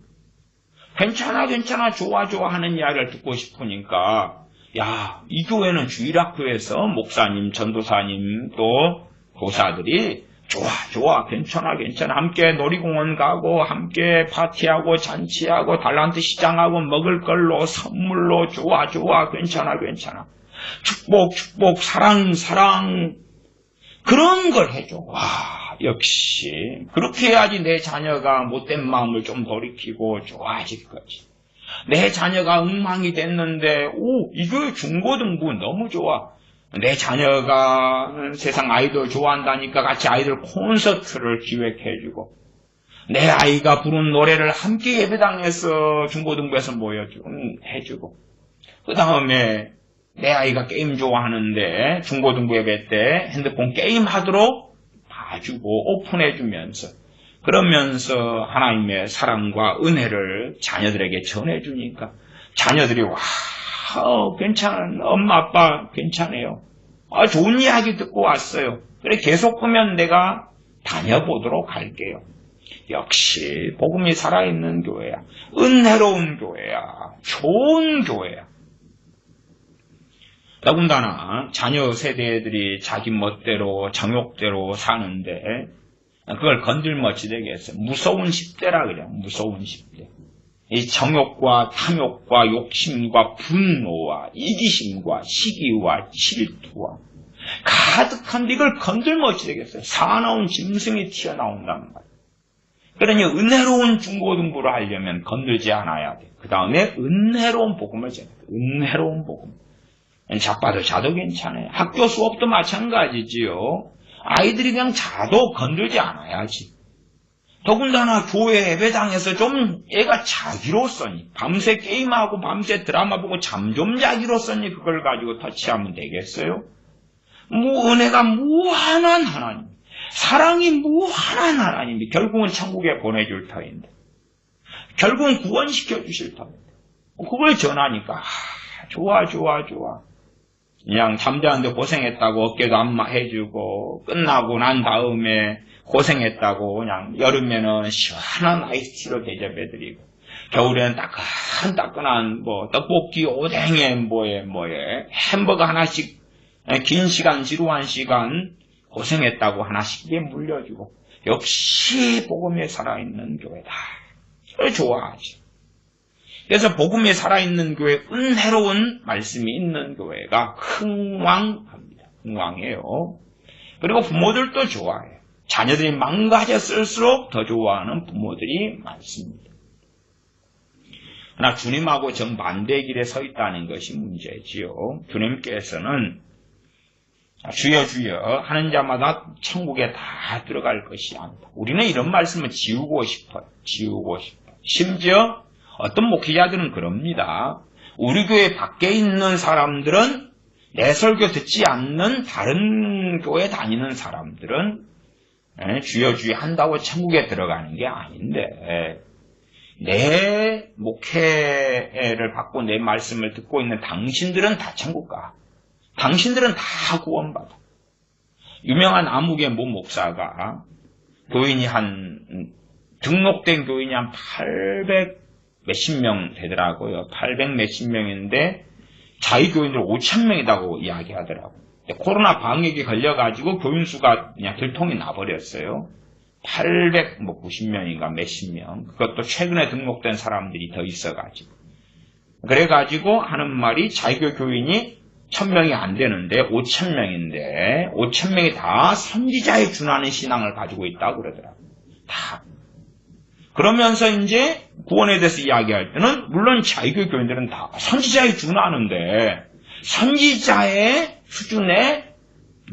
A: 괜찮아 좋아 하는 이야기를 듣고 싶으니까 야, 이 교회는 주일학교에서 목사님, 전도사님 또 교사들이 좋아 괜찮아 함께 놀이공원 가고 함께 파티하고 잔치하고 달란트 시장하고 먹을 걸로 선물로 좋아 괜찮아 축복 사랑 그런 걸 해줘. 와, 역시 그렇게 해야지 내 자녀가 못된 마음을 좀 돌이키고 좋아질 거지. 내 자녀가 엉망이 됐는데 이 교회 중고등부 너무 좋아. 내 자녀가 세상 아이돌 좋아한다니까 같이 아이돌 콘서트를 기획해주고 내 아이가 부른 노래를 함께 예배당에서 중고등부에서 해주고 그 다음에 내 아이가 게임 좋아하는데 중고등부 예배 때 핸드폰 게임하도록 봐주고 오픈해주면서 그러면서 하나님의 사랑과 은혜를 자녀들에게 전해주니까 자녀들이 엄마 아빠 괜찮아요. 좋은 이야기 듣고 왔어요. 그래 계속 보면 내가 다녀보도록 할게요. 역시 복음이 살아있는 교회야. 은혜로운 교회야. 좋은 교회야. 더군다나 자녀 세대들이 자기 멋대로 정욕대로 사는데 그걸 건들머지 되겠어요. 무서운 10대라 그래요. 무서운 10대. 이 정욕과 탐욕과 욕심과 분노와 이기심과 시기와 질투와 가득한데 이걸 건들머지 되겠어요. 사나운 짐승이 튀어나온단 말이에요. 그러니 은혜로운 중고등부를 하려면 건들지 않아야 돼. 그 다음에 은혜로운 복음을 전해야 돼. 은혜로운 복음. 자빠도 자도 괜찮아요. 학교 수업도 마찬가지지요. 아이들이 그냥 자도 건들지 않아야지. 더군다나 교회 예배당에서 좀 애가 자기로서니 밤새 게임하고 밤새 드라마 보고 잠 좀 자기로서니 그걸 가지고 터치하면 되겠어요? 은혜가 무한한 하나님, 사랑이 무한한 하나님이 결국은 천국에 보내줄 터인데, 결국은 구원시켜 주실 터인데, 그걸 전하니까 좋아. 그냥 잠자는데 고생했다고 어깨도 안마해주고, 끝나고 난 다음에 고생했다고 그냥 여름에는 시원한 아이스티로 대접해드리고, 겨울에는 따끈따끈한 떡볶이, 오뎅에 뭐에 햄버거 하나씩 긴 시간, 지루한 시간 고생했다고 하나씩 물려주고, 역시 복음에 살아있는 교회다. 그걸 좋아하지. 그래서 복음에 살아있는 교회, 은혜로운 말씀이 있는 교회가 흥왕합니다. 흥왕해요. 그리고 부모들도 좋아해요. 자녀들이 망가졌을수록 더 좋아하는 부모들이 많습니다. 그러나 주님하고 정반대의 길에 서 있다는 것이 문제지요. 주님께서는 주여 하는 자마다 천국에 다 들어갈 것이 아니다. 우리는 이런 말씀을 지우고 싶어요. 심지어 어떤 목회자들은 그럽니다. 우리 교회 밖에 있는 사람들은, 내 설교 듣지 않는 다른 교회 다니는 사람들은 주여 한다고 천국에 들어가는 게 아닌데, 내 목회를 받고 내 말씀을 듣고 있는 당신들은 다 천국 가. 당신들은 다 구원받아. 유명한 암흑의 모 목사가 교인이 등록된 교인이 한 800 몇십 명 되더라고요. 800 몇십 명인데 자유교인들 5,000명이라고 이야기하더라고요. 코로나 방역이 걸려가지고 교인 수가 그냥 들통이 나버렸어요. 890명인가 몇십 명. 그것도 최근에 등록된 사람들이 더 있어가지고. 그래가지고 하는 말이 자유교 교인이 1,000명이 안 되는데 5,000명인데 5,000명이 다 선지자에 준하는 신앙을 가지고 있다고 그러더라고요. 다. 그러면서 이제 구원에 대해서 이야기할 때는 물론 자유교 교인들은 다 선지자에 준하는데 선지자의 수준의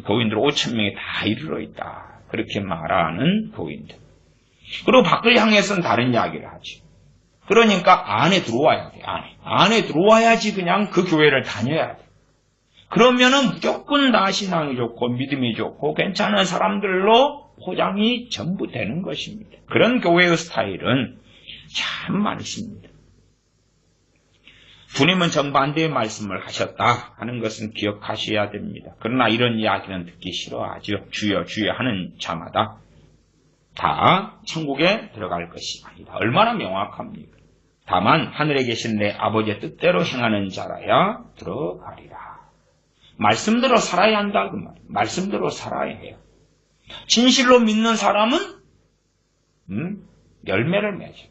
A: 교인들 5,000명이 다 이르러 있다. 그렇게 말하는 교인들. 그리고 밖을 향해서는 다른 이야기를 하지. 그러니까 안에 들어와야 돼. 안에 들어와야지 그냥 그 교회를 다녀야 돼. 그러면은 무조건 다 신앙이 좋고 믿음이 좋고 괜찮은 사람들로 포장이 전부 되는 것입니다. 그런 교회의 스타일은 참 많습니다. 주님은 정반대의 말씀을 하셨다 하는 것은 기억하셔야 됩니다. 그러나 이런 이야기는 듣기 싫어하죠. 주여 하는 자마다 다 천국에 들어갈 것이 아니다. 얼마나 명확합니까? 다만 하늘에 계신 내 아버지의 뜻대로 행하는 자라야 들어가리라. 말씀대로 살아야 한다 그 말이에요. 말씀대로 살아야 해요. 진실로 믿는 사람은 열매를 맺어요.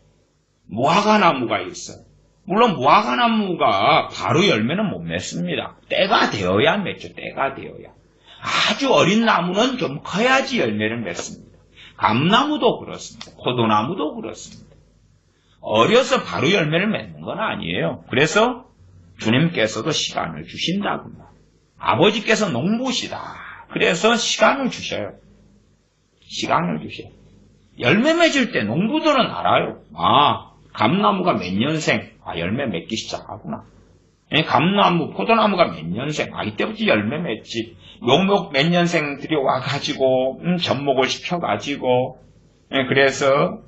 A: 무화과나무가 있어요. 물론 무화과나무가 바로 열매는 못 맺습니다. 때가 되어야 맺죠. 때가 되어야. 아주 어린 나무는 좀 커야지 열매를 맺습니다. 감나무도 그렇습니다. 포도나무도 그렇습니다. 어려서 바로 열매를 맺는 건 아니에요. 그래서 주님께서도 시간을 주신다고 말이에요. 아버지께서 농부시다. 그래서 시간을 주셔요. 시간을 주셔요. 열매 맺을 때 농부들은 알아요. 감나무가 몇 년생? 열매 맺기 시작하구나. 감나무, 포도나무가 몇 년생? 이때부터 열매 맺지. 묘목 몇 년생들이 와가지고 접목을 시켜가지고 그래서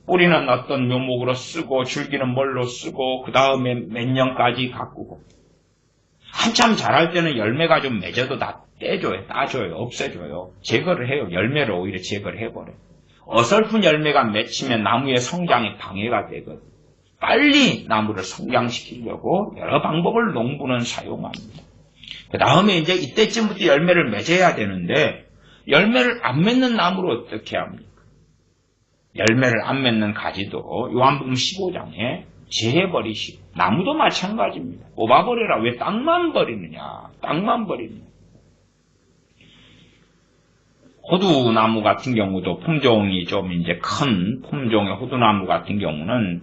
A: 뿌리는 어떤 묘목으로 쓰고 줄기는 뭘로 쓰고 그 다음에 몇 년까지 가꾸고 한참 자랄 때는 열매가 좀 맺어도 다 떼줘요. 따줘요. 없애줘요. 제거를 해요. 열매를 오히려 제거를 해버려요. 어설픈 열매가 맺히면 나무의 성장에 방해가 되거든요. 빨리 나무를 성장시키려고 여러 방법을 농부는 사용합니다. 그 다음에 이제 이때쯤부터 열매를 맺어야 되는데 열매를 안 맺는 나무를 어떻게 합니까? 열매를 안 맺는 가지도 요한복음 15장에 제해버리시고 나무도 마찬가지입니다. 뽑아버려라. 왜 땅만 버리느냐. 땅만 버리느냐. 호두나무 같은 경우도 품종이 좀 이제 큰 품종의 호두나무 같은 경우는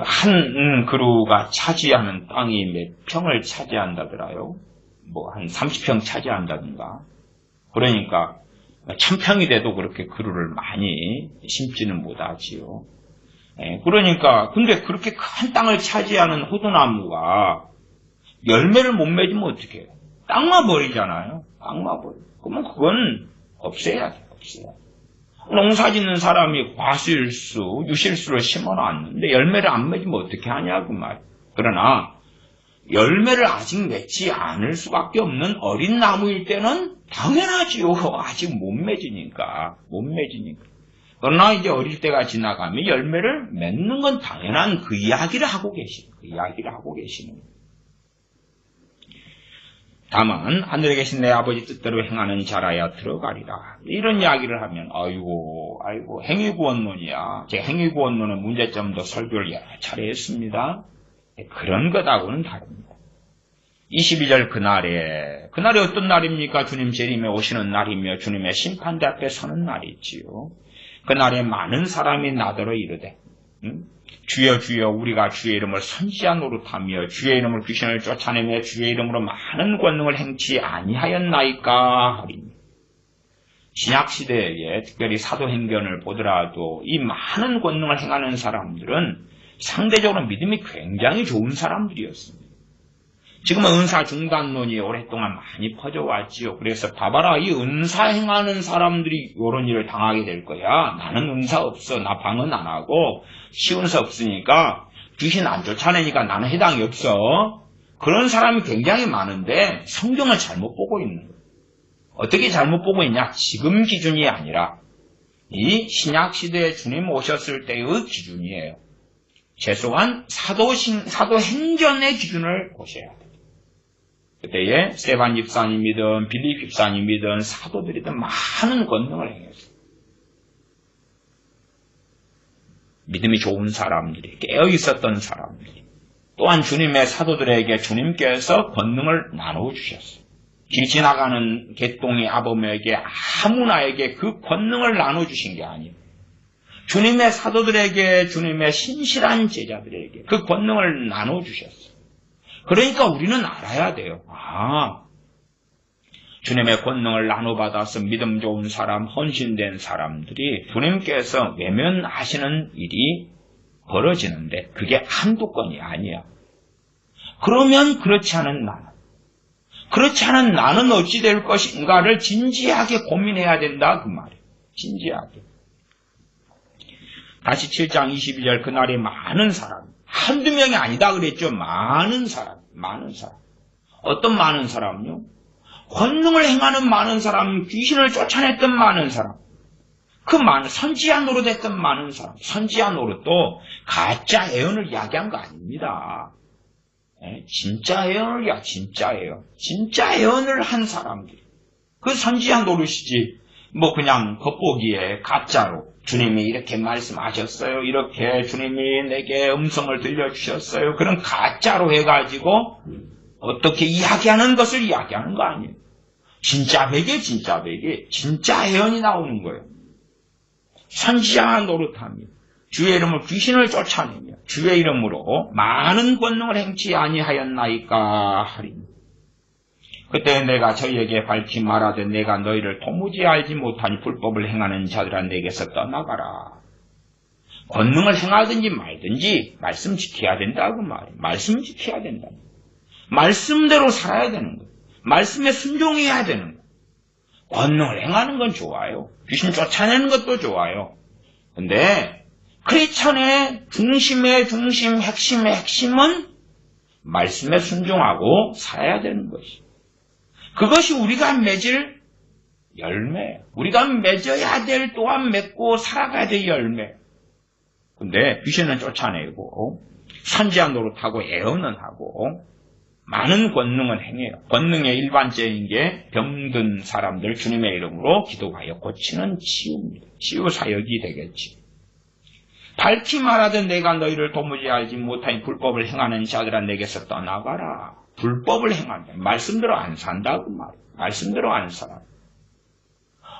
A: 한 그루가 차지하는 땅이 몇 평을 차지한다더라요. 한 30평 차지한다든가. 그러니까 1000평이 돼도 그렇게 그루를 많이 심지는 못하지요. 그러니까 근데 그렇게 큰 땅을 차지하는 호두나무가 열매를 못 맺으면 어떻게 해요? 땅마버리잖아요. 땅마버리. 그러면 그건 없애야 돼. 없애야 돼. 농사 짓는 사람이 과실수, 유실수를 심어놨는데 열매를 안 맺으면 어떻게 하냐 그 말. 그러나 열매를 아직 맺지 않을 수밖에 없는 어린 나무일 때는 당연하지요. 아직 못 맺으니까. 그러나 이제 어릴 때가 지나가면 열매를 맺는 건 당연한 그 이야기를 하고 계시는 거예요. 다만 하늘에 계신 내 아버지 뜻대로 행하는 자라야 들어가리라. 이런 이야기를 하면 아이고 행위구원론이야. 제가 행위구원론의 문제점도 설교를 여러 차례 했습니다. 그런 것하고는 다릅니다. 22절 그날에 어떤 날입니까? 주님 재림에 오시는 날이며 주님의 심판대 앞에 서는 날이지요. 그날에 많은 사람이 나더러 이르되 주여 주여 우리가 주의 이름을 선지한 노릇하며 주의 이름을 귀신을 쫓아내며 주의 이름으로 많은 권능을 행치 아니하였나이까 하리니. 신약시대에 특별히 사도행전을 보더라도 이 많은 권능을 행하는 사람들은 상대적으로 믿음이 굉장히 좋은 사람들이었습니다. 지금은 은사 중단론이 오랫동안 많이 퍼져왔지요. 그래서 봐봐라, 이 은사 행하는 사람들이 이런 일을 당하게 될 거야. 나는 은사 없어. 나 방언 안 하고 시운서 없으니까 귀신 안 쫓아내니까 나는 해당이 없어. 그런 사람이 굉장히 많은데 성경을 잘못 보고 있는 거예요. 어떻게 잘못 보고 있냐? 지금 기준이 아니라 이 신약시대에 주님 오셨을 때의 기준이에요. 최소한 사도행전의 기준을 보셔야 돼요. 그때에 스데반 집사님이든 빌립 집사님이든 사도들이든 많은 권능을 행했어요. 믿음이 좋은 사람들이, 깨어있었던 사람들이, 또한 주님의 사도들에게 주님께서 권능을 나눠주셨어요. 길 지나가는 개똥이 아범에게 아무나에게 그 권능을 나눠주신 게 아니에요. 주님의 사도들에게, 주님의 신실한 제자들에게 그 권능을 나눠주셨어요. 그러니까 우리는 알아야 돼요. 주님의 권능을 나눠받아서 믿음 좋은 사람, 헌신된 사람들이 주님께서 외면하시는 일이 벌어지는데 그게 한두 건이 아니야. 그러면 그렇지 않은 나는 어찌 될 것인가를 진지하게 고민해야 된다 그 말이에요. 진지하게. 다시 7장 22절 그날에 많은 사람, 한두 명이 아니다 그랬죠. 많은 사람. 어떤 많은 사람요? 권능을 행하는 많은 사람, 귀신을 쫓아냈던 많은 사람, 선지자 노릇했던 많은 사람. 선지자 노릇도 가짜 예언을 이야기한 거 아닙니다. 진짜 예언을 진짜 예언을 한 사람들. 그 선지자 노릇이지. 그냥 겉보기에 가짜로 주님이 이렇게 말씀하셨어요. 이렇게 주님이 내게 음성을 들려주셨어요. 그런 가짜로 해가지고 어떻게 이야기하는 것을 이야기하는 거 아니에요. 진짜 베개, 진짜 예언이 나오는 거예요. 선지자 노릇하며 주의 이름을 귀신을 쫓아내며 주의 이름으로 많은 권능을 행치 아니하였나이까 하리니. 그때 내가 저희에게 밝히 말하되 내가 너희를 도무지 알지 못하니 불법을 행하는 자들아 내게서 떠나가라. 권능을 행하든지 말든지 말씀 지켜야 된다 그 말이에요. 말씀 지켜야 된다. 말씀대로 살아야 되는 거예요. 말씀에 순종해야 되는 거예요. 권능을 행하는 건 좋아요. 귀신 쫓아내는 것도 좋아요. 근데 크리스천의 중심의 중심, 핵심의 핵심은 말씀에 순종하고 살아야 되는 것이에요. 그것이 우리가 맺을 열매, 우리가 맺어야 될 또한 맺고 살아가야 될 열매. 근데 귀신은 쫓아내고 선지자 노릇하고 예언은 하고 많은 권능은 행해요. 권능의 일반적인 게 병든 사람들 주님의 이름으로 기도하여 고치는 치유입니다. 치유 사역이 되겠지. 밝히 말하든 내가 너희를 도무지 알지 못하니 불법을 행하는 자들아 내게서 떠나가라. 불법을 행한다. 말씀대로 안 산다고 말이에요. 말씀대로 안 살아.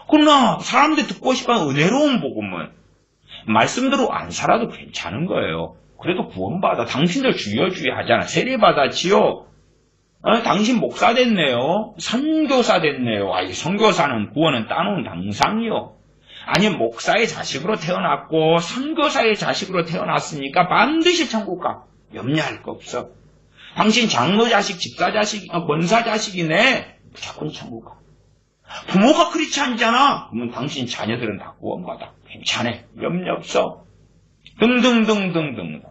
A: 그러나 사람들이 듣고 싶은 은혜로운 복음은 말씀대로 안 살아도 괜찮은 거예요. 그래도 구원받아. 당신들 주여 하잖아. 세례받았지요. 당신 목사 됐네요. 선교사 됐네요. 선교사는 구원은 따놓은 당상이요. 아니 목사의 자식으로 태어났고 선교사의 자식으로 태어났으니까 반드시 천국 가. 염려할 거 없어. 당신 장로 자식, 집사 자식, 권사 자식이네. 무조건 천국 가. 부모가 그렇지 않잖아. 그러면 당신 자녀들은 다 구원받아. 괜찮아. 염려 없어. 등등등등등.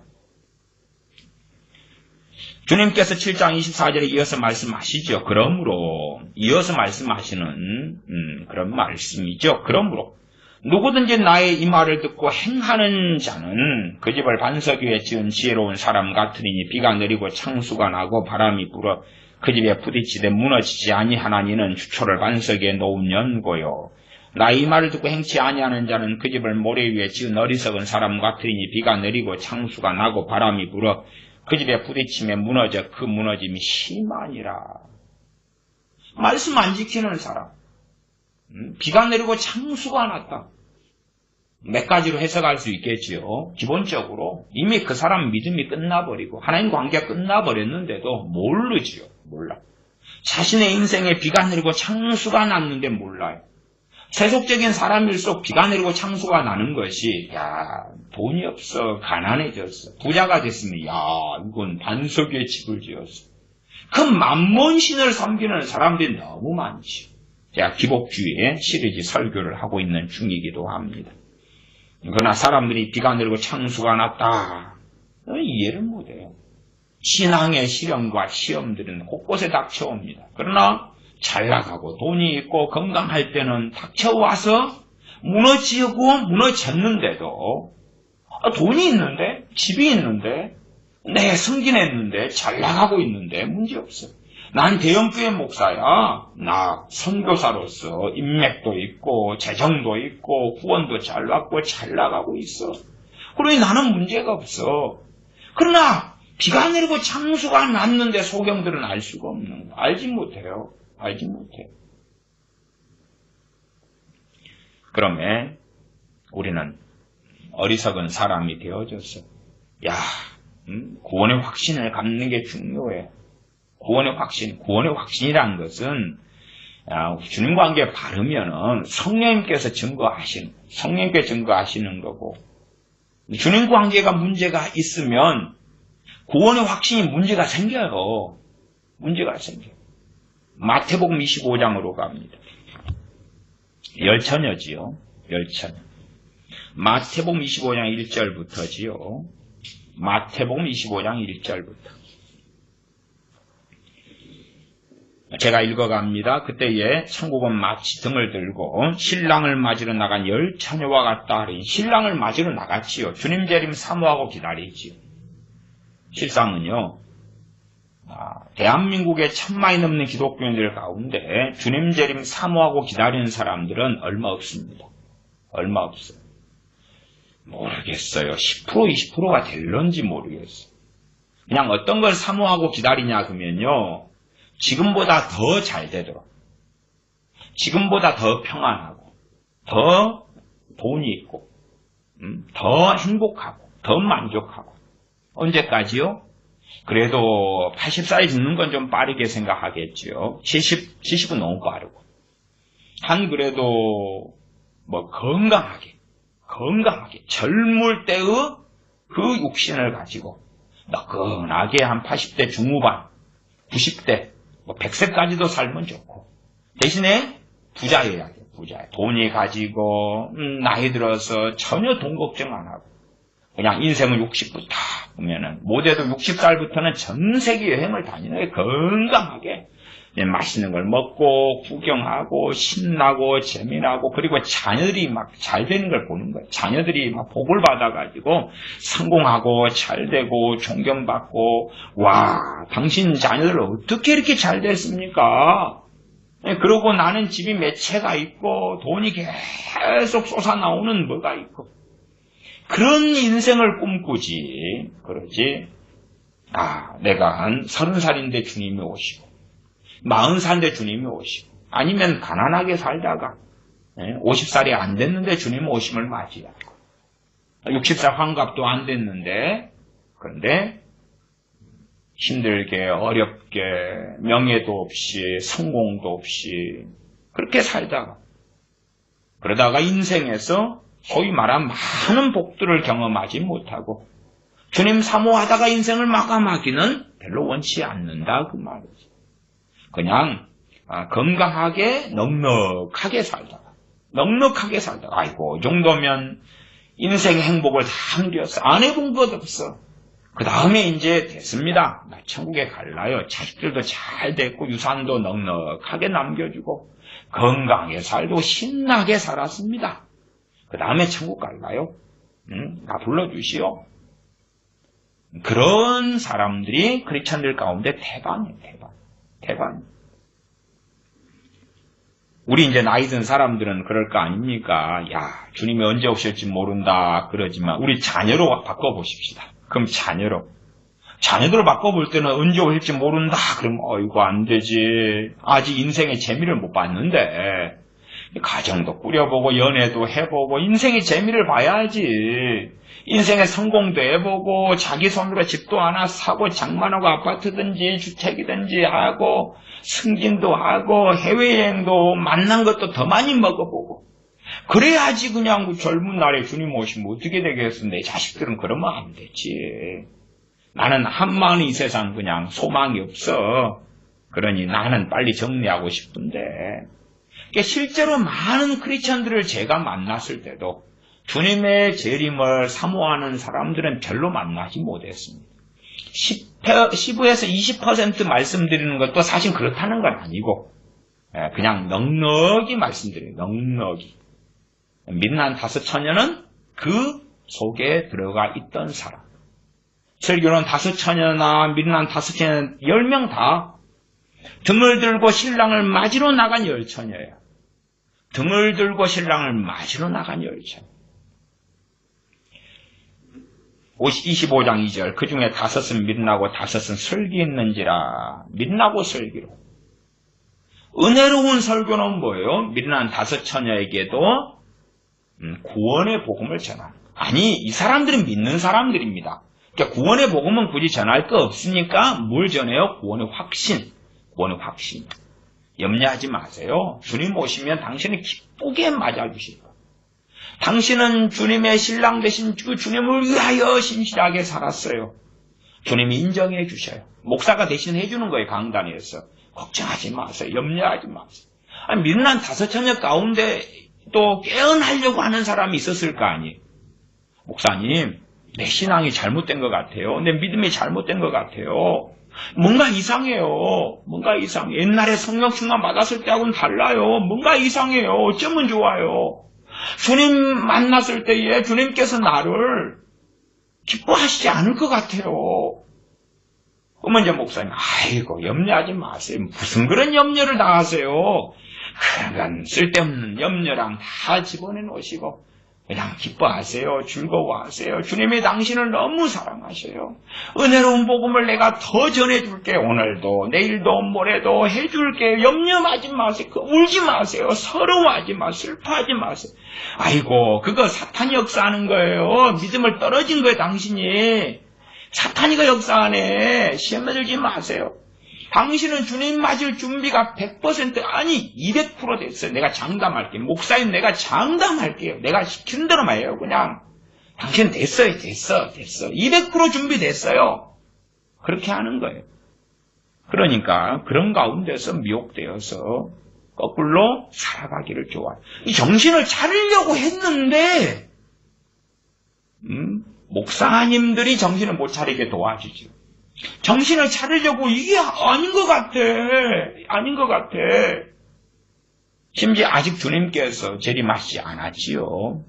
A: 주님께서 7장 24절에 이어서 말씀하시죠. 그러므로 이어서 말씀하시는 그런 말씀이죠. 그러므로 누구든지 나의 이 말을 듣고 행하는 자는 그 집을 반석 위에 지은 지혜로운 사람 같으니 비가 내리고 창수가 나고 바람이 불어 그 집에 부딪히되 무너지지 아니하나니는 주초를 반석 위에 놓은 연고요. 나의 이 말을 듣고 행치 아니하는 자는 그 집을 모래 위에 지은 어리석은 사람 같으니 비가 내리고 창수가 나고 바람이 불어 그 집에 부딪히며 무너져 그 무너짐이 심하니라. 말씀 안 지키는 사람. 비가 내리고 창수가 났다. 몇 가지로 해석할 수 있겠지요. 기본적으로 이미 그 사람 믿음이 끝나버리고 하나님 관계가 끝나버렸는데도 모르지요. 몰라. 자신의 인생에 비가 내리고 창수가 났는데 몰라요. 세속적인 사람일수록 비가 내리고 창수가 나는 것이 돈이 없어 가난해졌어. 부자가 됐으면 이건 반석 위에 집을 지었어. 그 만몬신을 섬기는 사람들이 너무 많지. 제가 기복주의에 시리즈 설교를 하고 있는 중이기도 합니다. 그러나 사람들이 비가 내리고 창수가 났다. 이해를 못해요. 신앙의 시련과 시험들은 곳곳에 닥쳐옵니다. 그러나 잘 나가고 돈이 있고 건강할 때는 닥쳐와서 무너졌는데도 돈이 있는데 집이 있는데 내 승진했는데 잘 나가고 있는데 문제없어. 난 대형교회 목사야. 나 선교사로서 인맥도 있고 재정도 있고 후원도 잘 받고 잘 나가고 있어. 그러니 나는 문제가 없어. 그러나 비가 내리고 창수가 났는데 소경들은 알 수가 없는 거야. 알지 못해요. 그러면 우리는 어리석은 사람이 되어졌어. 구원의 확신을 갖는 게 중요해. 구원의 확신이라는 것은 주님과 함께 바르면은 성령님께서 증거하시는 거고, 주님과 관계가 문제가 있으면 구원의 확신이 문제가 생겨요. 마태복음 25장으로 갑니다. 열처녀지요. 마태복음 25장 1절부터지요. 마태복음 25장 1절부터. 제가 읽어갑니다. 그때에 천국은 마치 등을 들고 신랑을 맞으러 나간 열 처녀와 같다 하니 신랑을 맞으러 나갔지요. 주님 재림 사모하고 기다리지요. 실상은요, 대한민국의 1000만이 넘는 기독교인들 가운데 주님 재림 사모하고 기다리는 사람들은 얼마 없습니다. 없어요. 모르겠어요. 10%, 20%가 될런지 모르겠어요. 그냥 어떤 걸 사모하고 기다리냐 그러면요, 지금보다 더 잘 되도록, 지금보다 더 평안하고, 더 돈이 있고, 더 행복하고, 더 만족하고. 언제까지요? 그래도 80살이 죽는 건 좀 빠르게 생각하겠지요. 70은 너무 빠르고. 그래도 건강하게 젊을 때의 그 육신을 가지고 너끈하게 한 80대 중후반, 90대, 100세까지도 살면 좋고, 대신에 부자여야 돼. 돈이 가지고 나이 들어서 전혀 돈 걱정 안 하고 그냥 인생은 60부터 보면은 못해도 60살부터는 전 세계 여행을 다니는 게 건강하게 맛있는 걸 먹고 구경하고 신나고 재미나고, 그리고 자녀들이 막 잘 되는 걸 보는 거예요. 자녀들이 막 복을 받아가지고 성공하고 잘 되고 존경받고, 당신 자녀들 어떻게 이렇게 잘 됐습니까? 그러고 나는 집이 몇 채가 있고 돈이 계속 솟아나오는 뭐가 있고, 그런 인생을 꿈꾸지. 그러지. 내가 한 30살인데 주님이 오시고 40살인데 주님이 오시고, 아니면 가난하게 살다가 50살이 안 됐는데 주님 오심을 맞이하고, 60살 환갑도 안 됐는데, 그런데 힘들게 어렵게 명예도 없이 성공도 없이 그렇게 살다가, 그러다가 인생에서 소위 말한 많은 복들을 경험하지 못하고 주님 사모하다가 인생을 마감하기는 별로 원치 않는다 그 말이지. 그냥 건강하게 넉넉하게 살다가 아이고 이 정도면 인생 행복을 다 누렸어. 안 해본 것 없어. 그 다음에 이제 됐습니다. 나 천국에 갈라요. 자식들도 잘 됐고 유산도 넉넉하게 남겨주고 건강하게 살고 신나게 살았습니다. 그 다음에 천국 갈라요. 나 불러주시오. 그런 사람들이 크리스천들 가운데 대반이에요. 대반. 우리 이제 나이 든 사람들은 그럴 거 아닙니까? 야, 주님이 언제 오실지 모른다 그러지만 우리 자녀로 바꿔보십시다. 그럼 자녀들을 바꿔볼 때는 언제 오실지 모른다 그러면 이거 안 되지. 아직 인생의 재미를 못 봤는데 가정도 꾸려보고 연애도 해보고 인생의 재미를 봐야지. 인생의 성공도 해보고 자기 손으로 집도 하나 사고 장만하고 아파트든지 주택이든지 하고 승진도 하고 해외여행도 만난 것도 더 많이 먹어보고 그래야지 그냥 젊은 날에 주님 오시면 어떻게 되겠어. 내 자식들은 그러면 안 되지. 나는 한마음이 이 세상 그냥 소망이 없어. 그러니 나는 빨리 정리하고 싶은데 그러니까 실제로 많은 크리스천들을 제가 만났을 때도 주님의 재림을 사모하는 사람들은 별로 만나지 못했습니다. 15에서 20% 말씀드리는 것도 사실 그렇다는 건 아니고 그냥 넉넉히 말씀드려요. 넉넉히. 민난 5처녀는 그 속에 들어가 있던 사람. 설교는 5처녀나 민난 5처녀 10명 다 등을 들고 신랑을 맞으러 나간 열처녀예요. 등을 들고 신랑을 맞으러 나간 열처녀. 25장 2절 그 중에 5은 민나고 5은 설기 있는지라. 민나고 설기로. 은혜로운 설교는 뭐예요? 민난 5처녀에게도 구원의 복음을 전하는. 아니 이 사람들은 믿는 사람들입니다. 그러니까 구원의 복음은 굳이 전할 거 없으니까 뭘 전해요? 구원의 확신. 염려하지 마세요. 주님 오시면 당신을 기쁘게 맞아주실 거예요. 당신은 주님의 신랑 되신 그 주님을 위하여 신실하게 살았어요. 주님이 인정해 주셔요. 목사가 대신 해주는 거예요. 강단에서. 걱정하지 마세요. 염려하지 마세요. 아니, 민난 5처녀 가운데 또 깨어나려고 하는 사람이 있었을 거 아니에요. 목사님, 내 신앙이 잘못된 것 같아요. 내 믿음이 잘못된 것 같아요. 뭔가 이상해요. 옛날에 성령 충만 받았을 때하고는 달라요. 뭔가 이상해요. 어쩌면 좋아요. 주님 만났을 때에 주님께서 나를 기뻐하시지 않을 것 같아요. 그러면 이제 목사님, 아이고 염려하지 마세요. 무슨 그런 염려를 다 하세요. 그런 쓸데없는 염려랑 다 집어내 놓으시고 그냥 기뻐하세요. 즐거워하세요. 주님이 당신을 너무 사랑하셔요. 은혜로운 복음을 내가 더 전해줄게. 오늘도 내일도 모레도 해줄게. 염려하지 마세요. 울지 마세요. 서러워하지 마세요. 슬퍼하지 마세요. 아이고 그거 사탄이 역사하는 거예요. 믿음을 떨어진 거예요. 당신이. 사탄이가 역사하네. 시험에 들지 마세요. 당신은 주님 맞을 준비가 100% 아니 200% 됐어요. 내가 장담할게요. 목사님 내가 장담할게요. 내가 시키는 대로만 해요. 그냥 당신 됐어요. 200% 준비됐어요. 그렇게 하는 거예요. 그러니까 그런 가운데서 미혹되어서 거꾸로 살아가기를 좋아해요. 이 정신을 차리려고 했는데 목사님들이 정신을 못 차리게 도와주죠. 정신을 차리려고 이게 아닌 것 같아. 심지어 아직 주님께서 재림하시지 않았지요.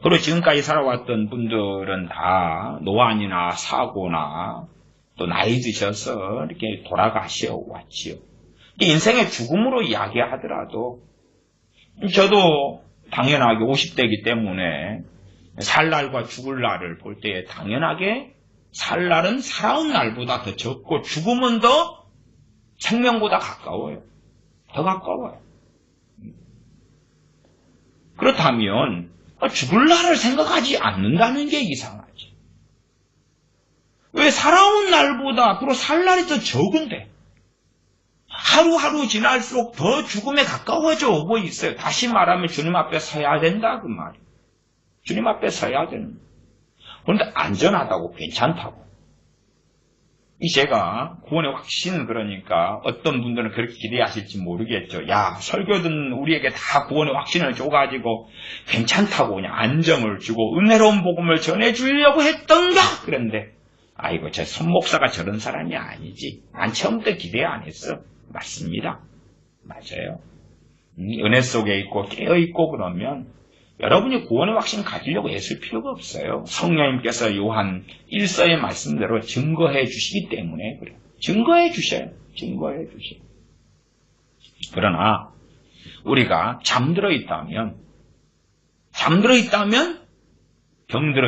A: 그리고 지금까지 살아왔던 분들은 다 노안이나 사고나 또 나이 드셔서 이렇게 돌아가시어 왔지요. 인생의 죽음으로 이야기하더라도 저도 당연하게 50대이기 때문에 살 날과 죽을 날을 볼 때에 당연하게 살 날은 살아온 날보다 더 적고 죽음은 더 생명보다 가까워요. 더 가까워요. 그렇다면 죽을 날을 생각하지 않는다는 게 이상하지. 왜 살아온 날보다 앞으로 살 날이 더 적은데 하루하루 지날수록 더 죽음에 가까워져 오고 있어요. 다시 말하면 주님 앞에 서야 된다 그 말이에요. 주님 앞에 서야 되는 거예요. 그런데 안전하다고 괜찮다고. 이 제가 구원의 확신 그러니까 어떤 분들은 그렇게 기대하실지 모르겠죠. 야, 설교든 우리에게 다 구원의 확신을 줘가지고 괜찮다고 그냥 안정을 주고 은혜로운 복음을 전해주려고 했던가? 그런데 아이고 제 손목사가 저런 사람이 아니지. 난 처음부터 기대 안 했어. 맞습니다. 맞아요. 은혜 속에 있고 깨어있고 그러면 여러분이 구원의 확신 가지려고 애쓸 필요가 없어요. 성령님께서 요한 1서의 말씀대로 증거해 주시기 때문에 그래요. 증거해 주셔요. 증거해 주셔요. 그러나 우리가 잠들어 있다면 병들어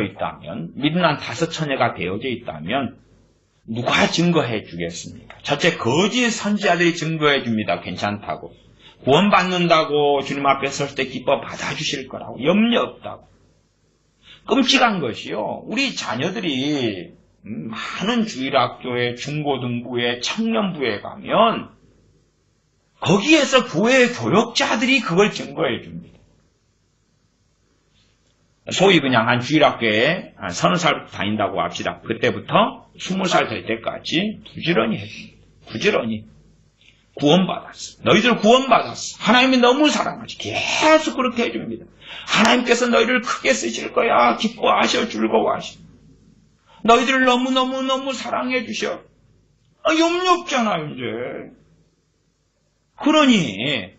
A: 있다면 믿는 다섯 처녀가 되어져 있다면 누가 증거해 주겠습니까? 첫째 거짓 선지자들이 증거해 줍니다. 괜찮다고. 구원받는다고 주님 앞에 설 때 기뻐 받아주실 거라고 염려 없다고. 끔찍한 것이요. 우리 자녀들이 많은 주일학교에 중고등부에 청년부에 가면 거기에서 교회 교역자들이 그걸 증거해 줍니다. 소위 그냥 한 주일학교에 한 30살부터 다닌다고 합시다. 그때부터 20살 될 때까지 부지런히 해줍니다. 부지런히. 구원받았어. 너희들 구원받았어. 하나님이 너무 사랑하지. 계속 그렇게 해줍니다. 하나님께서 너희를 크게 쓰실 거야. 기뻐하셔. 즐거워하셔. 너희들을 너무너무너무 사랑해 주셔. 염려 없잖아요, 이제. 그러니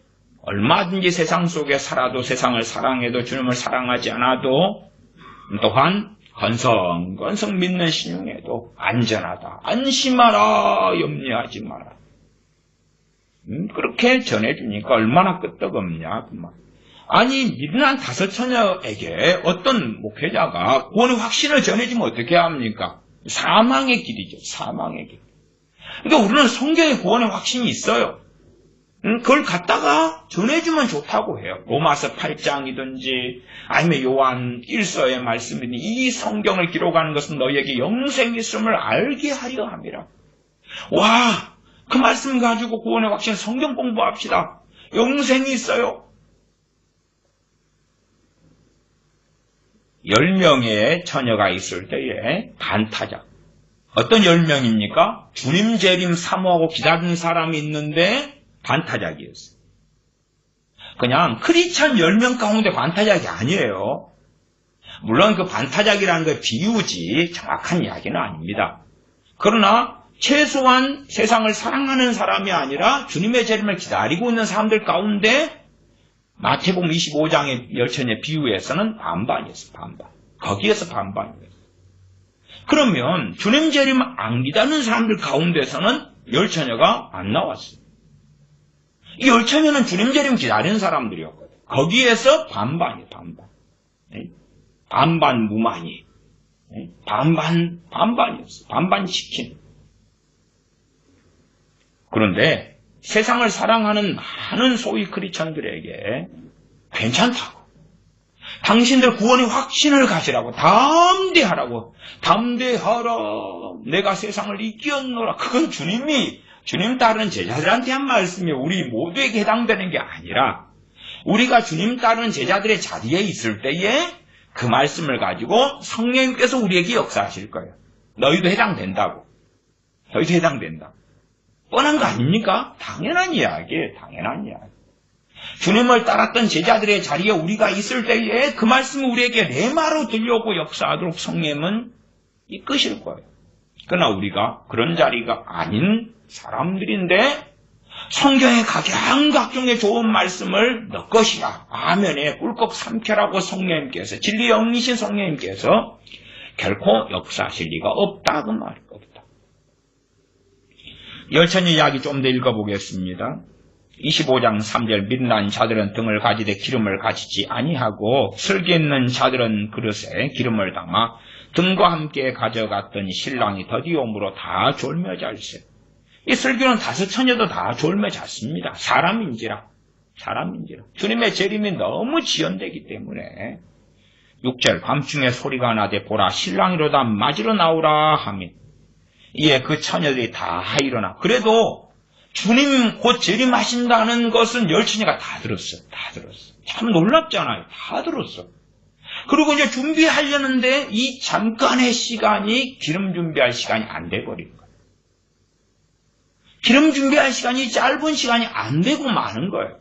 A: 얼마든지 세상 속에 살아도 세상을 사랑해도 주님을 사랑하지 않아도 또한 건성건성 믿는 신용에도 안전하다. 안심하라. 염려하지 마라. 그렇게 전해주니까 얼마나 끄떡없냐. 아니 믿는 다섯 처녀에게 어떤 목회자가 구원의 확신을 전해주면 어떻게 합니까? 사망의 길이죠. 사망의 길. 그러니까 우리는 성경에 구원의 확신이 있어요. 그걸 갖다가 전해주면 좋다고 해요. 로마서 8장이든지 아니면 요한 1서의 말씀이니 이 성경을 기록하는 것은 너희에게 영생이 있음을 알게 하려 함이라. 와! 그 말씀 가지고 구원의 확신 성경 공부합시다. 영생이 있어요. 10명의 처녀가 있을 때에 반타작. 어떤 10명입니까? 주님 재림 사모하고 기다리는 사람이 있는데 반타작이었어요. 그냥 크리스찬 10명 가운데 반타작이 아니에요. 물론 그 반타작이라는 거 비유지 정확한 이야기는 아닙니다. 그러나 최소한 세상을 사랑하는 사람이 아니라 주님의 재림을 기다리고 있는 사람들 가운데 마태복음 25장의 열처녀의 비유에서는 반반이었어요. 반반. 거기에서 반반이었어요. 그러면 주님 재림 안 기다리는 사람들 가운데서는 열처녀가 안 나왔어요. 이 열처녀는 주님 재림 기다리는 사람들이었거든요. 거기에서 반반이에요. 반반. 반반 무만이. 반반이었어요. 반반 치킨. 그런데 세상을 사랑하는 많은 소위 크리스천들에게 괜찮다고. 당신들 구원의 확신을 가지라고. 담대하라고. 담대하라. 내가 세상을 이겼노라. 그건 주님 따르는 제자들한테 한 말씀이에요. 우리 모두에게 해당되는 게 아니라 우리가 주님 따르는 제자들의 자리에 있을 때에 그 말씀을 가지고 성령님께서 우리에게 역사하실 거예요. 너희도 해당된다고. 너희도 해당된다고. 뻔한 거 아닙니까? 당연한 이야기예요. 당연한 이야기. 주님을 따랐던 제자들의 자리에 우리가 있을 때에 그 말씀을 우리에게 레마로 들려오고 역사하도록 성령님은 이끄실 거예요. 그러나 우리가 그런 자리가 아닌 사람들인데 성경의 각양각종의 좋은 말씀을 너 것이야. 아멘에 꿀꺽 삼켜라고 성령님께서 진리 영이신 성령님께서 결코 역사하실 리가 없다. 그 말일 겁니다. 열처녀 이야기 좀 더 읽어보겠습니다. 25장 3절 믿는 자들은 등을 가지되 기름을 가지지 아니하고 슬기 있는 자들은 그릇에 기름을 담아 등과 함께 가져갔더니 신랑이 더디옴으로 다 졸며 잘세. 이 슬기는 다섯 처녀도 다 졸며 잤습니다. 사람인지라. 주님의 재림이 너무 지연되기 때문에 6절 밤중에 소리가 나되 보라 신랑이로다 맞으러 나오라 하며 이에 그 처녀들이 다 일어나. 그래도 주님 곧 재림하신다는 것은 열처녀가 다 들었어. 참 놀랍잖아요. 다 들었어. 그리고 이제 준비하려는데 이 잠깐의 시간이 기름 준비할 시간이 안 돼버린 거예요. 기름 준비할 시간이 짧은 시간이 안 되고 마는 거예요.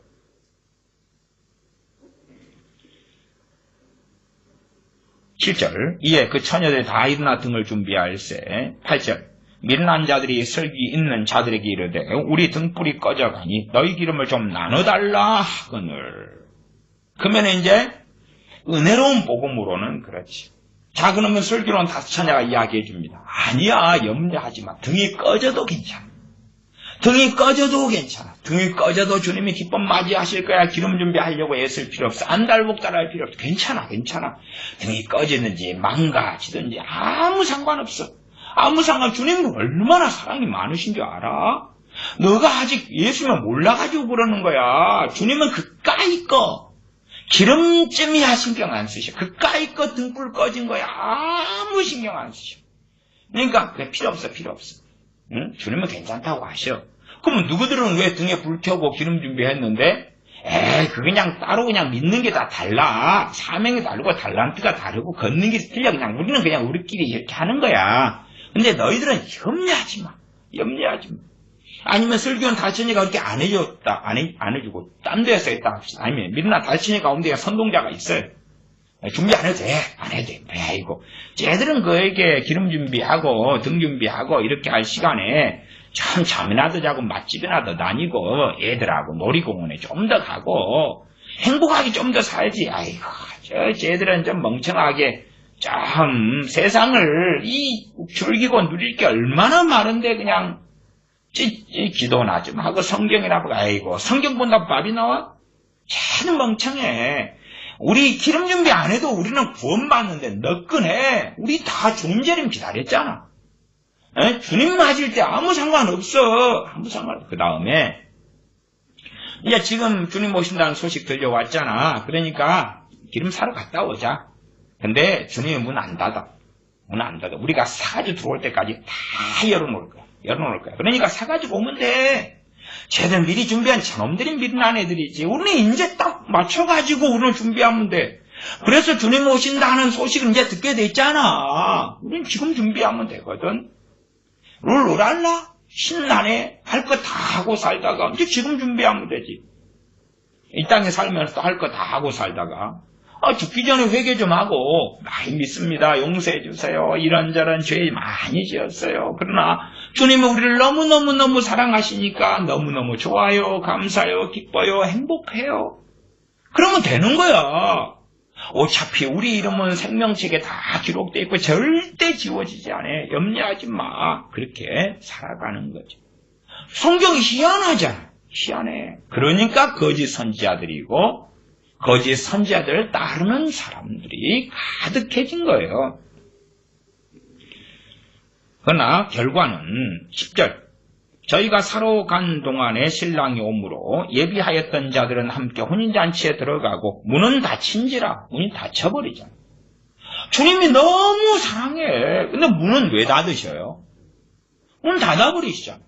A: (7절) 이에 그 처녀들이 다 일어나 등을 준비할세. (8절) 미련한 자들이 슬기 있는 자들에게 이르되 우리 등불이 꺼져가니 너희 기름을 좀 나눠달라 하거늘. 그러면 이제 은혜로운 복음으로는 그렇지. 자, 그러면 설교는 다섯 처녀가 이야기해 줍니다. 아니야, 염려하지 마. 등이 꺼져도 괜찮아. 등이 꺼져도 괜찮아. 등이 꺼져도 주님이 기쁨 맞이하실 거야. 기름 준비하려고 애쓸 필요 없어. 안달복달할 필요 없어. 괜찮아. 등이 꺼지든지 망가지든지 아무 상관없어. 아무 상관. 주님은 얼마나 사랑이 많으신 줄 알아? 너가 아직 예수님을 몰라가지고 그러는 거야. 주님은 그까이 꺼. 기름쯤이야 신경 안 쓰셔. 그까이 꺼 등불 꺼진 거야. 아무 신경 안 쓰셔. 그러니까 그래, 필요 없어. 응? 주님은 괜찮다고 하셔. 그럼 누구들은 왜 등에 불 켜고 기름 준비했는데? 그 그냥 따로 그냥 믿는 게 다 달라. 사명이 다르고 달란트가 다르고 걷는 게 틀려. 그냥 우리는 그냥 우리끼리 이렇게 하는 거야. 근데 너희들은 염려하지 마. 아니면 설교는 다처녀가 그렇게 안 해줬다. 안 해주고 딴 데서 했다 합시다. 아니면 미련한 다처녀 가운데 선동자가 있어요. 준비 안 해도 돼. 아이고. 쟤들은 그에게 기름 준비하고 등 준비하고 이렇게 할 시간에 참 잠이나 더 자고 맛집이나 더 다니고 애들하고 놀이공원에 좀 더 가고 행복하게 좀 더 살지. 아이고, 쟤들은 좀 멍청하게 참 세상을 즐기고 누릴 게 얼마나 많은데 그냥 기도나 좀 하고 성경이나 보고 아이고 성경 본다고 밥이 나와? 쟤는 멍청해. 우리 기름 준비 안 해도 우리는 구원받는데 너끈해. 우리 다 주님재림 기다렸잖아. 주님 맞을 때 아무 상관없어. 그 다음에 이제 지금 주님 오신다는 소식 들려왔잖아. 그러니까 기름 사러 갔다 오자. 근데 주님이 문 안 닫아. 우리가 사가지고 들어올 때까지 다 열어놓을 거야. 그러니까 사가지고 오면 돼. 쟤들 미리 준비한 저놈들이 미련한 애들이지. 우리는 이제 딱 맞춰가지고 우리는 준비하면 돼. 그래서 주님 오신다는 소식을 이제 듣게 됐잖아. 우리는 지금 준비하면 되거든. 룰루랄라 신나네. 할 거 다 하고 살다가 이제 지금 준비하면 되지. 이 땅에 살면서 할 거 다 하고 살다가 죽기 전에 회개 좀 하고 많이 믿습니다. 용서해 주세요. 이런저런 죄 많이 지었어요. 그러나 주님은 우리를 너무너무 사랑하시니까 너무너무 좋아요. 감사해요. 기뻐요. 행복해요. 그러면 되는 거야. 어차피 우리 이름은 생명책에 다 기록되어 있고 절대 지워지지 않아. 염려하지 마. 그렇게 살아가는 거죠. 성경이 희한하잖아. 희한해. 그러니까 거짓 선지자들이고 거짓 선지자들을 따르는 사람들이 가득해진 거예요. 그러나 결과는 10절 저희가 사러 간 동안에 신랑이 오므로 예비하였던 자들은 함께 혼인잔치에 들어가고 문은 닫힌지라. 문이 닫혀버리잖아. 주님이 너무 사랑해. 근데 문은 왜 닫으셔요? 문 닫아버리시잖아.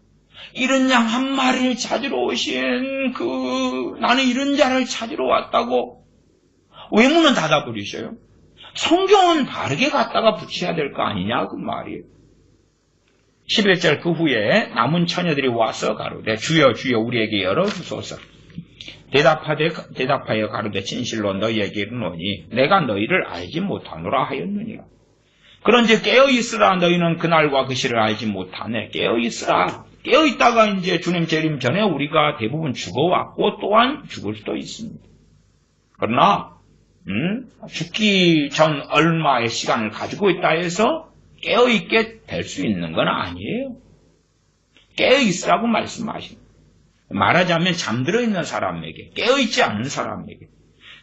A: 이런 양 한 마리를 찾으러 오신 나는 이런 자를 찾으러 왔다고 왜 문은 닫아버리셔요? 성경은 바르게 갖다가 붙여야 될 거 아니냐 그 말이에요. 11절 그 후에 남은 처녀들이 와서 가로되 주여 우리에게 열어주소서. 대답하여 가로되 진실로 너희에게 이르노니 내가 너희를 알지 못하노라 하였느니라. 그런즉 깨어있으라. 너희는 그날과 그 시를 알지 못하네. 깨어있으라. 깨어있다가 이제 주님 재림 전에 우리가 대부분 죽어왔고 또한 죽을 수도 있습니다. 그러나 죽기 전 얼마의 시간을 가지고 있다 해서 깨어있게 될 수 있는 건 아니에요. 깨어있으라고 말씀하십니다. 말하자면 잠들어 있는 사람에게, 깨어있지 않은 사람에게.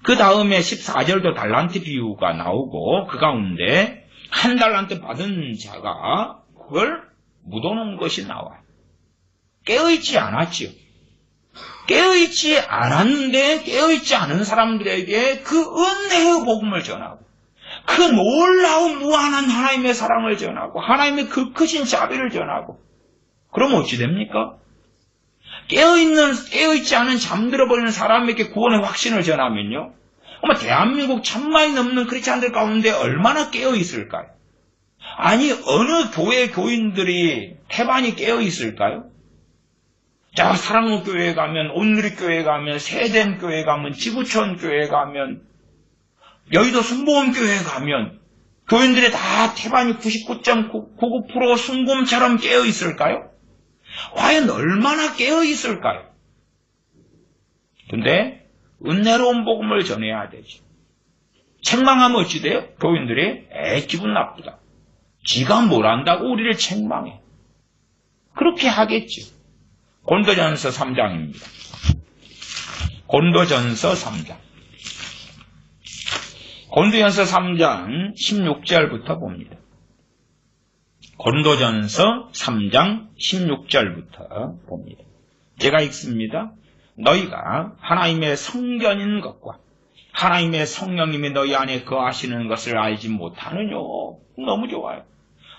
A: 그 다음에 14절도 달란트 비유가 나오고 그 가운데 한 달란트 받은 자가 그걸 묻어놓은 것이 나와요. 깨어있지 않았지요. 깨어있지 않았는데 깨어있지 않은 사람들에게 그 은혜의 복음을 전하고 그 놀라운 무한한 하나님의 사랑을 전하고 하나님의 그 크신 자비를 전하고 그러면 어찌 됩니까? 깨어있지 않은 잠들어버리는 사람에게 구원의 확신을 전하면요. 아마 대한민국 1000만이 넘는 크리스찬들 가운데 얼마나 깨어있을까요? 아니 어느 교회 교인들이 태반이 깨어있을까요? 자, 사랑의 교회에 가면, 온누리 교회에 가면, 세덴 교회에 가면, 지구촌 교회에 가면, 여의도 순복음 교회에 가면 교인들이 다 태반이 99.99% 순금처럼 깨어 있을까요? 과연 얼마나 깨어 있을까요? 근데 은혜로운 복음을 전해야 되죠. 책망하면 어찌 돼요? 교인들이 기분 나쁘다. 지가 뭘 안다고 우리를 책망해. 그렇게 하겠죠. 고린도전서 3장입니다. 고린도전서 3장. 고린도전서 3장 16절부터 봅니다. 고린도전서 3장 16절부터 봅니다. 제가 읽습니다. 너희가 하나님의 성전인 것과 하나님의 성령님이 너희 안에 거하시는 것을 알지 못하느냐. 너무 좋아요.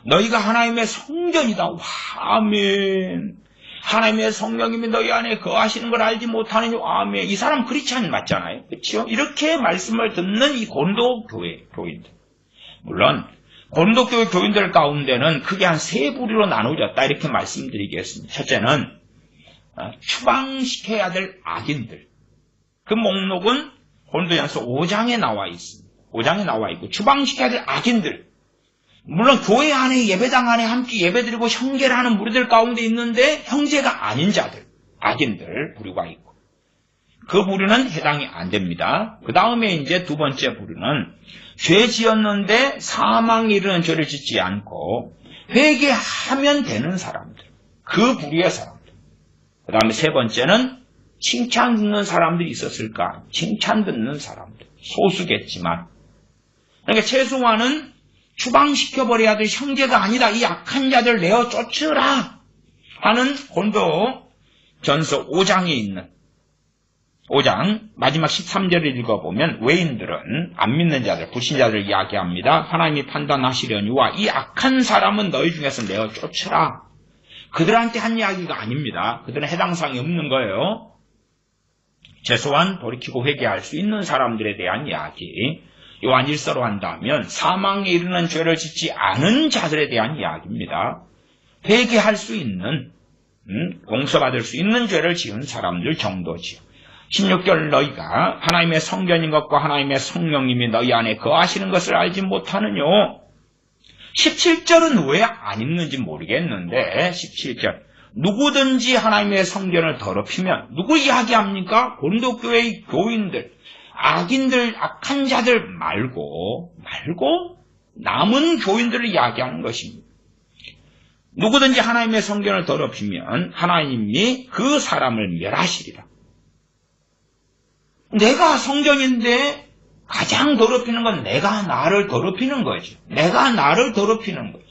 A: 너희가 하나님의 성전이다. 와, 아멘. 하나님의 성령님이 너희 안에 거하시는 걸 알지 못하느냐. 아멘. 이 사람 크리스찬 맞잖아요. 그렇죠? 이렇게 말씀을 듣는 이 고린도 교회 교인들. 물론 고린도 교회 교인들 가운데는 크게 한 세 부류로 나누어졌다. 이렇게 말씀드리겠습니다. 첫째는 추방시켜야 될 악인들. 그 목록은 고린도전서 5장에 나와 있습니다. 5장에 나와 있고 추방시켜야 될 악인들. 물론 교회 안에 예배당 안에 함께 예배드리고 형제를 하는 무리들 가운데 있는데 형제가 아닌 자들, 악인들 부류가 있고 그 부류는 해당이 안 됩니다. 그 다음에 이제 두 번째 부류는 죄 지었는데 사망에 이르는 죄를 짓지 않고 회개하면 되는 사람들, 그 부류의 사람들. 그 다음에 세 번째는 칭찬 듣는 사람들이 있었을까? 칭찬 듣는 사람들, 소수겠지만. 그러니까 최소한은 추방시켜버려야 될 형제가 아니다. 이 악한 자들 내어 쫓으라 하는 고린도전서 5장에 있는 5장 마지막 13절을 읽어보면 외인들은 안 믿는 자들, 불신자들을 이야기합니다. 하나님이 판단하시려니와 이 악한 사람은 너희 중에서 내어 쫓으라. 그들한테 한 이야기가 아닙니다. 그들은 해당 사항이 없는 거예요. 최소한 돌이키고 회개할 수 있는 사람들에 대한 이야기. 요한 1서로 한다면 사망에 이르는 죄를 짓지 않은 자들에 대한 이야기입니다. 회개할 수 있는, 용서받을 수 있는 죄를 지은 사람들 정도지요. 16절 너희가 하나님의 성전인 것과 하나님의 성령님이 너희 안에 거하시는 것을 알지 못하느냐. 17절은 왜 안 읽는지 모르겠는데 17절 누구든지 하나님의 성전을 더럽히면 누구 이야기합니까? 고린도 교회의 교인들, 악인들, 악한 자들 말고 남은 교인들을 이야기하는 것입니다. 누구든지 하나님의 성전을 더럽히면 하나님이 그 사람을 멸하시리라. 내가 성전인데 가장 더럽히는 건 내가 나를 더럽히는 거죠. 내가 나를 더럽히는 거죠.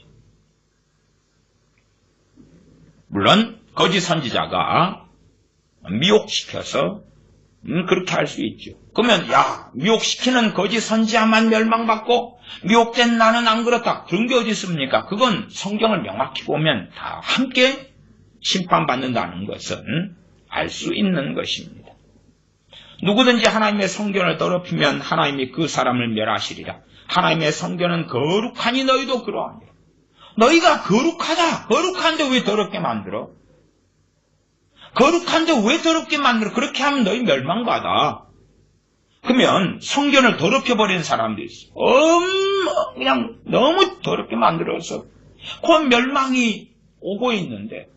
A: 물론 거짓 선지자가 미혹시켜서 그렇게 할 수 있죠. 그러면 미혹시키는 거짓 선지자만 멸망받고 미혹된 나는 안 그렇다. 그런 게 어디 있습니까? 그건 성경을 명확히 보면 다 함께 심판받는다는 것은 알 수 있는 것입니다. 누구든지 하나님의 성전을 더럽히면 하나님이 그 사람을 멸하시리라. 하나님의 성전은 거룩하니 너희도 그러하니라. 너희가 거룩하다. 거룩한데 왜 더럽게 만들어? 거룩한데 왜 더럽게 만들어? 그렇게 하면 너희 멸망받아. 그러면 성전을 더럽혀버린 사람도 있어. 그냥 너무 더럽게 만들어서 곧 멸망이 오고 있는데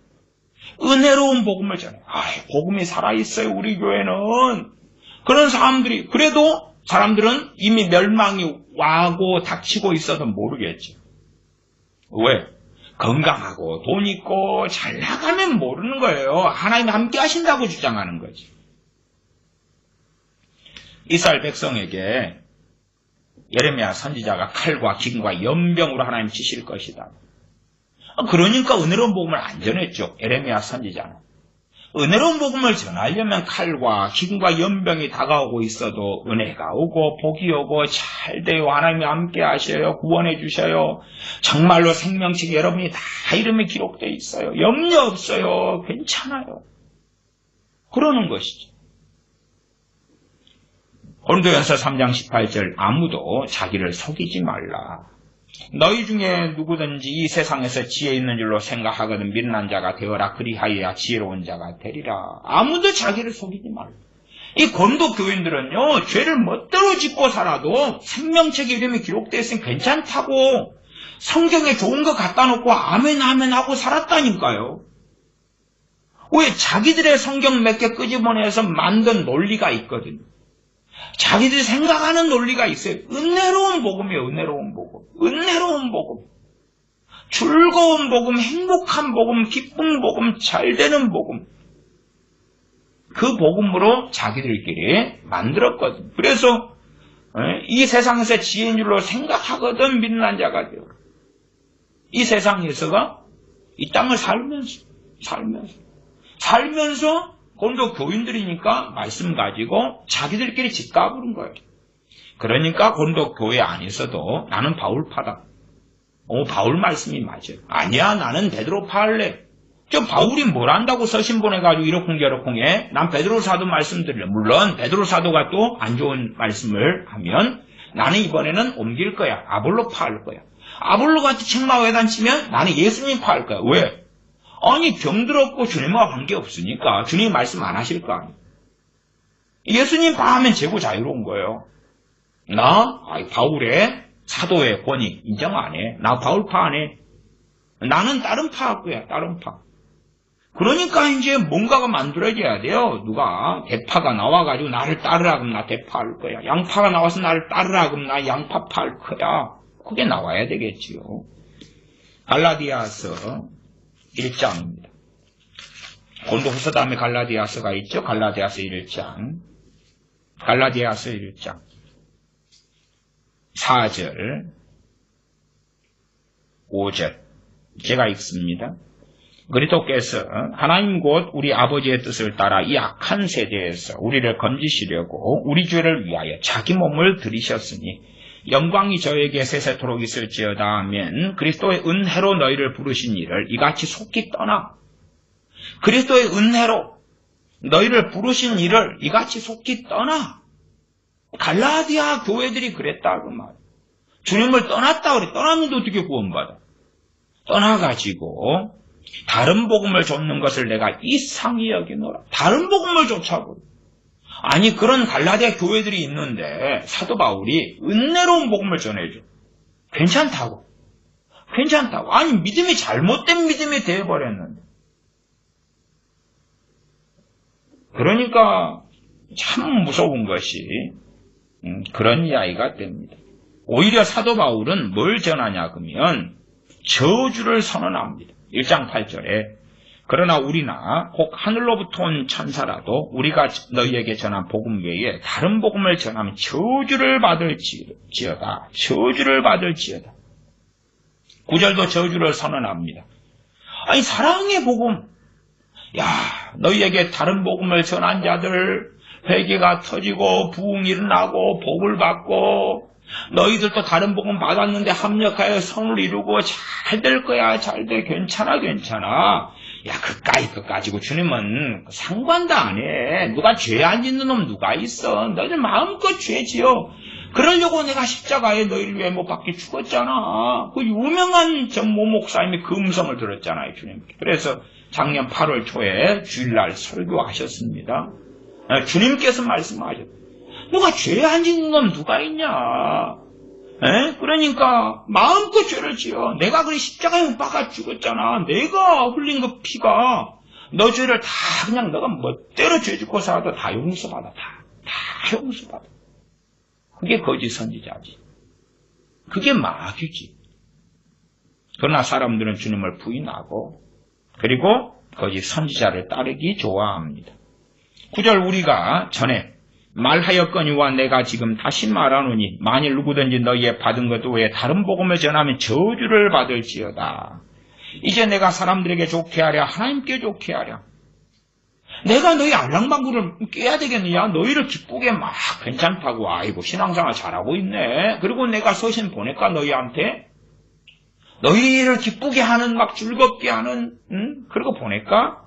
A: 은혜로운 복음을 전해. 복음이 살아있어요. 우리 교회는. 그런 사람들이, 그래도 사람들은 이미 멸망이 와고 닥치고 있어도 모르겠지. 왜? 건강하고 돈 있고 잘 나가면 모르는 거예요. 하나님이 함께 하신다고 주장하는 거지. 이스라엘 백성에게 예레미야 선지자가 칼과 기근과 연병으로 하나님 치실 것이다. 그러니까 은혜로운 복음을 안 전했죠. 예레미야 선지자는. 은혜로운 복음을 전하려면 칼과 기근과 연병이 다가오고 있어도 은혜가 오고 복이 오고 잘 돼요. 하나님이 함께 하셔요. 구원해 주셔요. 정말로 생명책에 여러분이 다 이름이 기록되어 있어요. 염려 없어요. 괜찮아요. 그러는 것이죠. 고린도전서 3장 18절 아무도 자기를 속이지 말라. 너희 중에 누구든지 이 세상에서 지혜 있는 줄로 생각하거든 미련한 자가 되어라. 그리하여야 지혜로운 자가 되리라. 아무도 자기를 속이지 말라. 이 건도 교인들은요, 죄를 멋대로 짓고 살아도 생명책의 이름이 기록되어 있으면 괜찮다고 성경에 좋은 거 갖다 놓고 아멘 아멘 하고 살았다니까요. 왜? 자기들의 성경 몇 개 끄집어내서 만든 논리가 있거든요. 자기들이 생각하는 논리가 있어요. 은혜로운 복음이에요. 은혜로운 복음. 은혜로운 복음. 즐거운 복음, 행복한 복음, 기쁜 복음, 잘되는 복음. 그 복음으로 자기들끼리 만들었거든요. 그래서 이 세상에서 지혜인 줄로 생각하거든 미련한 자가 되어. 이 세상에서가 이 땅을 살면서 고린도 교인들이니까 말씀 가지고 자기들끼리 집 까부른 거예요. 그러니까 고린도 교회 안에서도 나는 바울파다. 바울 말씀이 맞아요. 아니야, 나는 베드로파 할래. 저 바울이 뭘 안다고 서신 보내가지고 이러쿵저러쿵해. 난 베드로 사도 말씀드려. 물론 베드로 사도가 또 안 좋은 말씀을 하면 나는 이번에는 옮길 거야. 아볼로파 할 거야. 아볼로같이 책마회단 치면 나는 예수님파 할 거야. 왜? 아니 병들었고 주님과 관계없으니까 주님이 말씀 안 하실 거 아니에요. 예수님파 하면 재고 자유로운 거예요. 바울의 사도의 권위 인정 안 해. 나 바울파 안 해. 나는 다른 파 할 거야. 다른 파. 그러니까 이제 뭔가가 만들어져야 돼요. 누가 대파가 나와가지고 나를 따르라 그러면 나 대파 할 거야. 양파가 나와서 나를 따르라 그러면 나 양파파 할 거야. 그게 나와야 되겠지요. 갈라디아서 1장입니다. 고린도후서 다음에 갈라디아서가 있죠. 갈라디아서 1장. 갈라디아서 1장. 4절, 5절. 제가 읽습니다. 그리스도께서 하나님 곧 우리 아버지의 뜻을 따라 이 악한 세대에서 우리를 건지시려고 우리 죄를 위하여 자기 몸을 들이셨으니 영광이 저에게 세세토록 있을지어다 하면 그리스도의 은혜로 너희를 부르신 이를 이같이 속히 떠나. 그리스도의 은혜로 너희를 부르신 이를 이같이 속히 떠나. 갈라디아 교회들이 그랬다 그 말. 주님을 떠났다 그래. 떠났는데 어떻게 구원받아? 떠나가지고 다른 복음을 쫓는 것을 내가 이상히 여기노라. 다른 복음을 쫓아고. 아니 그런 갈라디아 교회들이 있는데 사도 바울이 은혜로운 복음을 전해줘. 괜찮다고. 아니 믿음이 잘못된 믿음이 되어버렸는데. 그러니까 참 무서운 것이 그런 이야기가 됩니다. 오히려 사도 바울은 뭘 전하냐 그러면 저주를 선언합니다. 1장 8절에 그러나 우리나 혹 하늘로부터 온 천사라도 우리가 너희에게 전한 복음 외에 다른 복음을 전하면 저주를 받을지어다. 저주를 받을지어다. 9절도 저주를 선언합니다. 아니 사랑의 복음. 야, 너희에게 다른 복음을 전한 자들 회개가 터지고 부흥이 일어나고 복을 받고 너희들도 다른 복음 받았는데 합력하여 선을 이루고 잘 될 거야. 잘 돼. 괜찮아. 야, 그까이 가지고 주님은 상관도 안 해. 누가 죄 안 짓는 놈 누가 있어. 너희들 마음껏 죄 지어. 그러려고 내가 십자가에 너희를 위해 못 박혀 죽었잖아. 그 유명한 전모 목사님이 그 음성을 들었잖아요. 주님께. 그래서 작년 8월 초에 주일날 설교하셨습니다. 주님께서 말씀하셨어요. 누가 죄 안 짓는 놈 누가 있냐. 그러니까 마음껏 죄를 지어. 내가 그래 십자가에 못 박아 죽었잖아. 내가 흘린 그 피가 너 죄를 다 그냥 너가 멋대로 죄 짓고 살아도 다 용서받아. 다 용서받아. 그게 거짓 선지자지. 그게 마귀지. 그러나 사람들은 주님을 부인하고 그리고 거짓 선지자를 따르기 좋아합니다. 9절 우리가 전에 말하였거니와 내가 지금 다시 말하노니 만일 누구든지 너희의 받은 것 외에 다른 복음을 전하면 저주를 받을지어다. 이제 내가 사람들에게 좋게 하랴 하나님께 좋게 하랴. 내가 너희 알랑방구를 깨야 되겠느냐. 너희를 기쁘게 막 괜찮다고. 아이고 신앙생활 잘하고 있네. 그리고 내가 서신 보낼까 너희한테. 너희를 기쁘게 하는 막 즐겁게 하는 그리고 보낼까.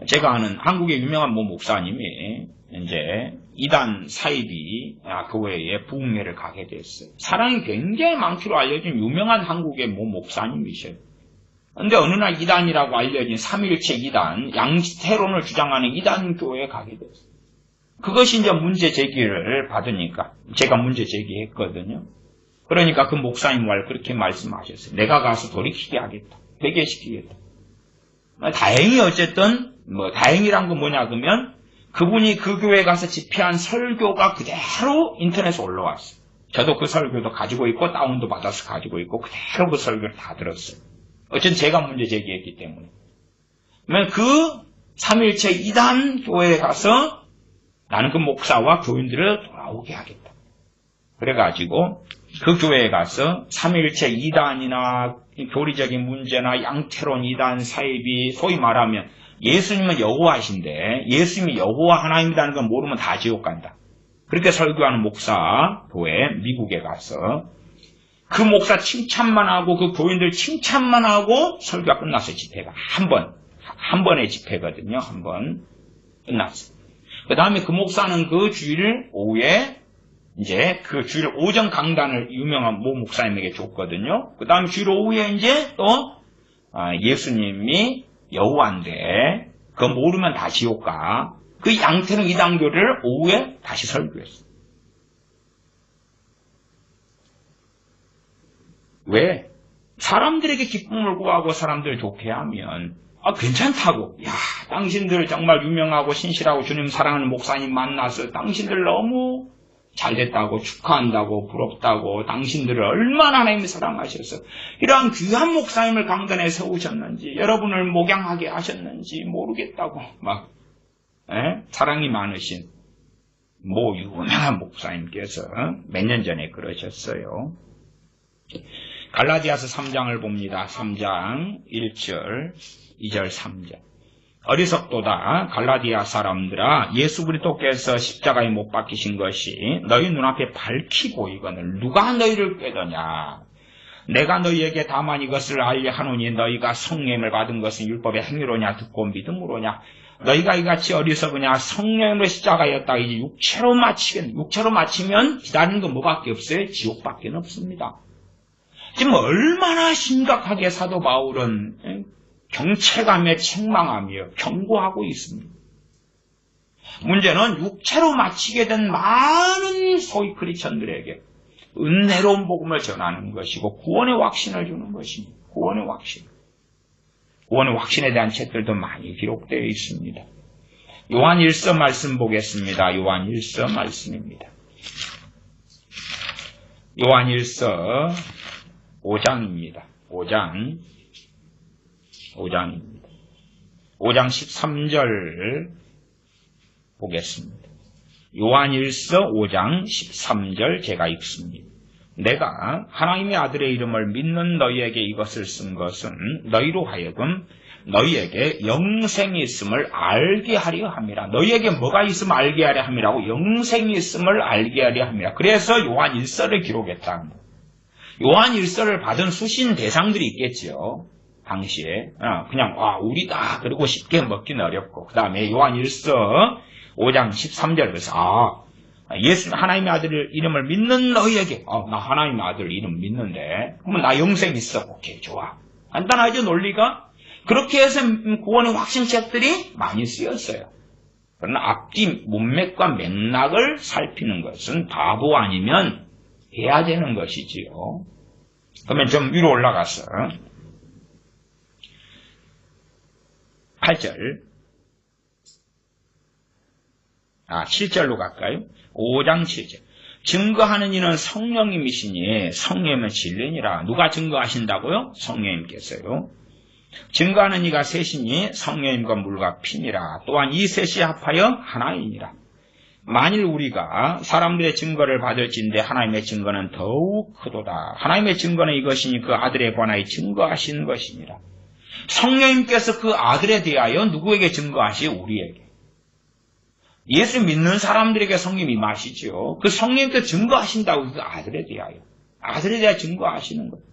A: 제가 아는 한국의 유명한 모 목사님이 이제 이단 사입이 교회에 부흥회를 가게 됐어요. 사랑이 굉장히 많기로 알려진 유명한 한국의 목사님이셔요. 그런데 어느 날 이단이라고 알려진 삼일체 이단, 양태론을 주장하는 이단 교회에 가게 됐어요. 그것이 이제 문제 제기를 받으니까 제가 문제 제기했거든요. 그러니까 그 목사님 그렇게 말씀하셨어요. 내가 가서 돌이키게 하겠다. 회개시키겠다. 다행히 어쨌든 다행이란 건 뭐냐 그러면 그분이 그 교회에 가서 집회한 설교가 그대로 인터넷에 올라왔어요. 저도 그 설교도 가지고 있고 다운도 받아서 가지고 있고 그대로 그 설교를 다 들었어요. 어쨌든 제가 문제 제기했기 때문에. 그러면 그 삼일체 이단 교회에 가서 나는 그 목사와 교인들을 돌아오게 하겠다. 그래가지고 그 교회에 가서 삼일체 이단이나 교리적인 문제나 양태론 이단 사입이 소위 말하면 예수님은 여호와신데 예수님이 여호와 하나님이라는 걸 모르면 다 지옥 간다. 그렇게 설교하는 목사 교회 미국에 가서 그 목사 칭찬만 하고 그 교인들 칭찬만 하고 설교가 끝났어요. 집회가 한 번의 집회거든요. 한 번 끝났어요. 그 다음에 그 목사는 그 주일 오후에 이제 그 주일 오전 강단을 유명한 모 목사님에게 줬거든요. 그 다음에 주일 오후에 이제 또 예수님이 여호와인데 그거 모르면 다 지옥 가. 그 양태는 이단교를 오후에 다시 설교했어요. 왜? 사람들에게 기쁨을 구하고 사람들을 좋게 하면 괜찮다고. 야, 당신들 정말 유명하고 신실하고 주님 사랑하는 목사님 만나서 당신들 너무 잘됐다고 축하한다고 부럽다고 당신들을 얼마나 하나님이 사랑하셔서 이러한 귀한 목사님을 강단에 세우셨는지 여러분을 목양하게 하셨는지 모르겠다고 막 사랑이 많으신 모 유명한 목사님께서 몇 년 전에 그러셨어요. 갈라디아서 3장을 봅니다. 3장 1절 2절 3절 어리석도다 갈라디아 사람들아 예수 그리스도께서 십자가에 못 박히신 것이 너희 눈앞에 밝히 보이거늘 누가 너희를 꾀더냐. 내가 너희에게 다만 이것을 알게 하노니 너희가 성령을 받은 것은 율법의 행위로냐 듣고 믿음으로냐. 너희가 이같이 어리석으냐. 성령으로 십자가였다. 이제 육체로 마치면 기다리는 건 뭐밖에 없어요? 지옥밖에 없습니다. 지금 얼마나 심각하게 사도 바울은 경체감에 책망하며 경고하고 있습니다. 문제는 육체로 마치게 된 많은 소위 크리스천들에게 은혜로운 복음을 전하는 것이고 구원의 확신을 주는 것입니다. 구원의 확신에 대한 책들도 많이 기록되어 있습니다. 요한 1서 말씀 보겠습니다. 요한 1서 말씀입니다. 요한 1서 5장입니다. 5장입니다. 5장 13절 보겠습니다. 요한 1서 5장 13절 제가 읽습니다. 내가 하나님의 아들의 이름을 믿는 너희에게 이것을 쓴 것은 너희로 하여금 너희에게 영생이 있음을 알게 하려 함이라. 너희에게 뭐가 있으면 알게 하려 함이라고 영생이 있음을 알게 하려 함이라. 그래서 요한 1서를 기록했다는 거예요. 요한 1서를 받은 수신 대상들이 있겠죠. 당시에 그냥 우리다 그리고 쉽게 먹기는 어렵고 그 다음에 요한 1서 5장 13절에서 예수 하나님의 아들 이름을 믿는 너희에게 나 하나님의 아들 이름 믿는데 그러면 나 영생 있어. 오케이 좋아. 간단하죠 논리가. 그렇게 해서 구원의 확신책들이 많이 쓰였어요. 그러나 앞뒤 문맥과 맥락을 살피는 것은 바보 아니면 해야 되는 것이지요. 그러면 좀 위로 올라가서 8절 7절로 갈까요? 5장 7절 증거하는 이는 성령님이시니 성령이면 진리니라. 누가 증거하신다고요? 성령님께서요. 증거하는 이가 셋이니 성령님과 물과 피니라. 또한 이 셋이 합하여 하나이니라. 만일 우리가 사람들의 증거를 받을진대 하나님의 증거는 더욱 크도다. 하나님의 증거는 이것이니 그 아들에 관하여 증거하신 것이니라. 성령님께서 그 아들에 대하여 누구에게 증거하시? 우리에게. 예수 믿는 사람들에게 성령이 임하시죠. 그 성령님께서 증거하신다고 그 아들에 대하여. 아들에 대하여 증거하시는 거예요.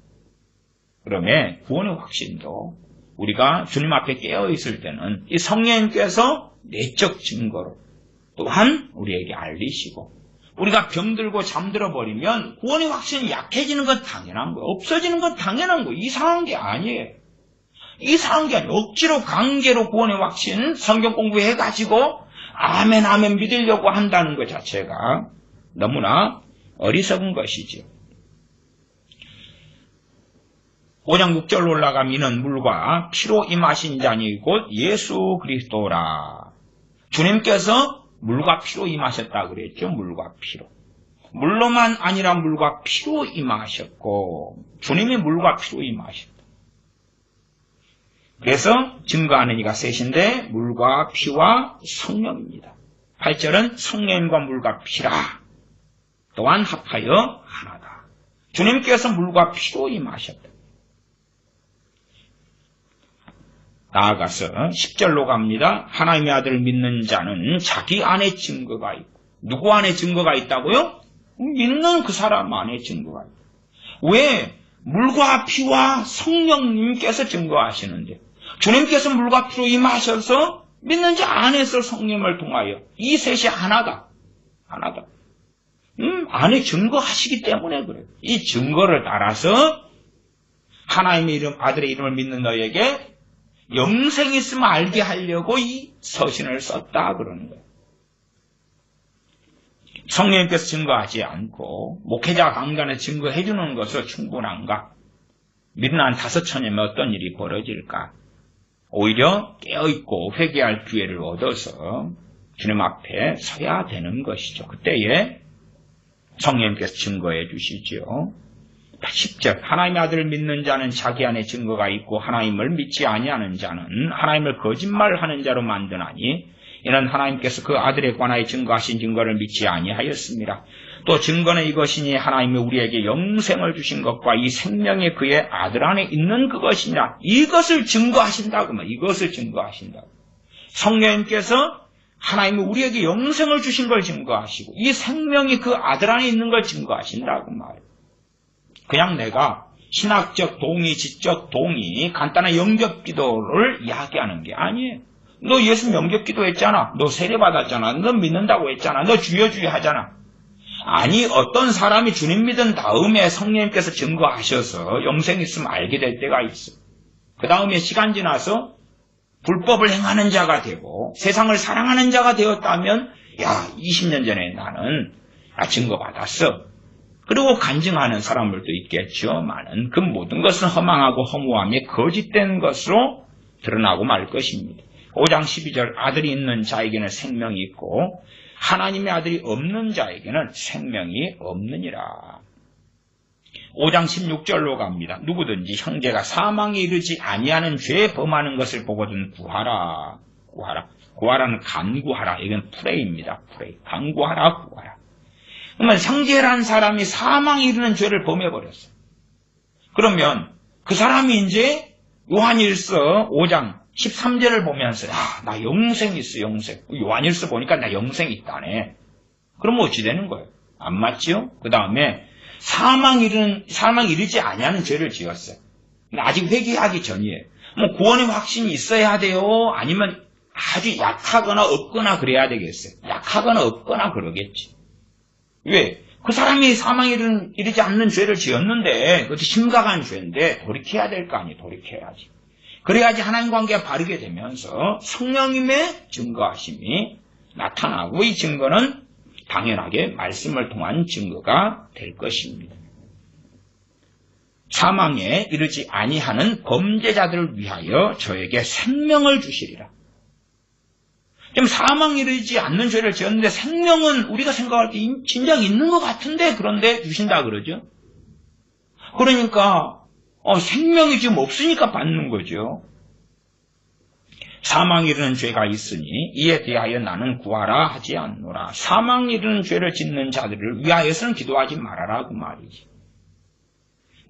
A: 그러면 구원의 확신도 우리가 주님 앞에 깨어있을 때는 이 성령님께서 내적 증거로 또한 우리에게 알리시고, 우리가 병들고 잠들어 버리면 구원의 확신이 약해지는 건 당연한 거예요. 없어지는 건 당연한 거예요. 이상한 게 아니에요. 이상한 게 아니에요. 억지로 강제로 구원의 확신 성경 공부해가지고 아멘 아멘 믿으려고 한다는 것 자체가 너무나 어리석은 것이죠. 5장 6절로 올라가면 이는 물과 피로 임하신 자니 곧 예수 그리스도라. 주님께서 물과 피로 임하셨다 그랬죠. 물과 피로. 물로만 아니라 물과 피로 임하셨고, 주님이 물과 피로 임하셨다. 그래서 증거하는 이가 셋인데 물과 피와 성령입니다. 8절은 성령과 물과 피라. 또한 합하여 하나다. 주님께서 물과 피로 임하셨다. 나아가서 10절로 갑니다. 하나님의 아들을 믿는 자는 자기 안에 증거가 있고, 누구 안에 증거가 있다고요? 믿는 그 사람 안에 증거가 있고. 왜? 물과 피와 성령님께서 증거하시는데, 주님께서 물과 피로 임하셔서 믿는 자 안에서 성령을 통하여 이 셋이 하나다. 하나다. 안에 증거하시기 때문에 그래요. 이 증거를 따라서 하나님의 이름, 아들의 이름을 믿는 너에게 영생이 있으면 알게 하려고 이 서신을 썼다 그러는 거예요. 성령님께서 증거하지 않고 목회자 강단에 증거해 주는 것으로 충분한가? 믿는 한 5천이면 어떤 일이 벌어질까? 오히려 깨어있고 회개할 기회를 얻어서 주님 앞에 서야 되는 것이죠. 그때에 성령님께서 증거해 주시죠. 10절 하나님의 아들을 믿는 자는 자기 안에 증거가 있고 하나님을 믿지 아니하는 자는 하나님을 거짓말하는 자로 만드나니 이는 하나님께서 그 아들에 관하여 증거하신 증거를 믿지 아니하였습니다. 또 증거는 이것이니 하나님이 우리에게 영생을 주신 것과 이 생명이 그의 아들 안에 있는 그것이냐, 이것을 증거하신다고 말. 이것을 증거하신다고. 성령님께서 하나님이 우리에게 영생을 주신 걸 증거하시고 이 생명이 그 아들 안에 있는 걸 증거하신다고 말이에요. 그냥 내가 신학적 동의, 지적 동의, 간단한 영접기도를 이야기하는 게 아니에요. 너 예수 영접기도 했잖아. 너 세례받았잖아. 너 믿는다고 했잖아. 너 주여 주여 하잖아. 아니, 어떤 사람이 주님 믿은 다음에 성령님께서 증거하셔서 영생 있으면 알게 될 때가 있어. 그 다음에 시간 지나서 불법을 행하는 자가 되고 세상을 사랑하는 자가 되었다면, 야, 20년 전에 나는 증거받았어. 그리고 간증하는 사람들도 있겠지만은 그 모든 것은 허망하고 허무함이 거짓된 것으로 드러나고 말 것입니다. 5장 12절 아들이 있는 자에게는 생명이 있고 하나님의 아들이 없는 자에게는 생명이 없느니라. 5장 16절로 갑니다. 누구든지 형제가 사망에 이르지 아니하는 죄에 범하는 것을 보거든 구하라. 구하라. 구하라는 간구하라. 이건 프레이입니다. 프레이. 간구하라. 구하라. 그러면 형제란 사람이 사망에 이르는 죄를 범해버렸어요. 그러면 그 사람이 이제 요한일서 5장 13절을 보면서 나 영생 있어, 영생. 요한일서 보니까 나 영생 있다네. 그럼 어찌 되는 거예요? 안 맞죠? 그 다음에 사망에 이르지 아니하는 죄를 지었어요. 근데 아직 회개하기 전이에요. 뭐 구원의 확신이 있어야 돼요? 아니면 아주 약하거나 없거나 그래야 되겠어요? 약하거나 없거나 그러겠지. 왜? 그 사람이 사망에 이르지 않는 죄를 지었는데 그것도 심각한 죄인데 돌이켜야 될 거 아니에요. 돌이켜야지. 그래야지 하나님 관계가 바르게 되면서 성령님의 증거하심이 나타나고 이 증거는 당연하게 말씀을 통한 증거가 될 것입니다. 사망에 이르지 아니하는 범죄자들을 위하여 저에게 생명을 주시리라. 지금 사망에 이르지 않는 죄를 지었는데 생명은 우리가 생각할 때 진작 있는 것 같은데 그런데 주신다 그러죠. 그러니까 생명이 지금 없으니까 받는 거죠. 사망에 이르는 죄가 있으니 이에 대하여 나는 구하라 하지 않노라. 사망에 이르는 죄를 짓는 자들을 위하여서는 기도하지 말아라 그 말이지.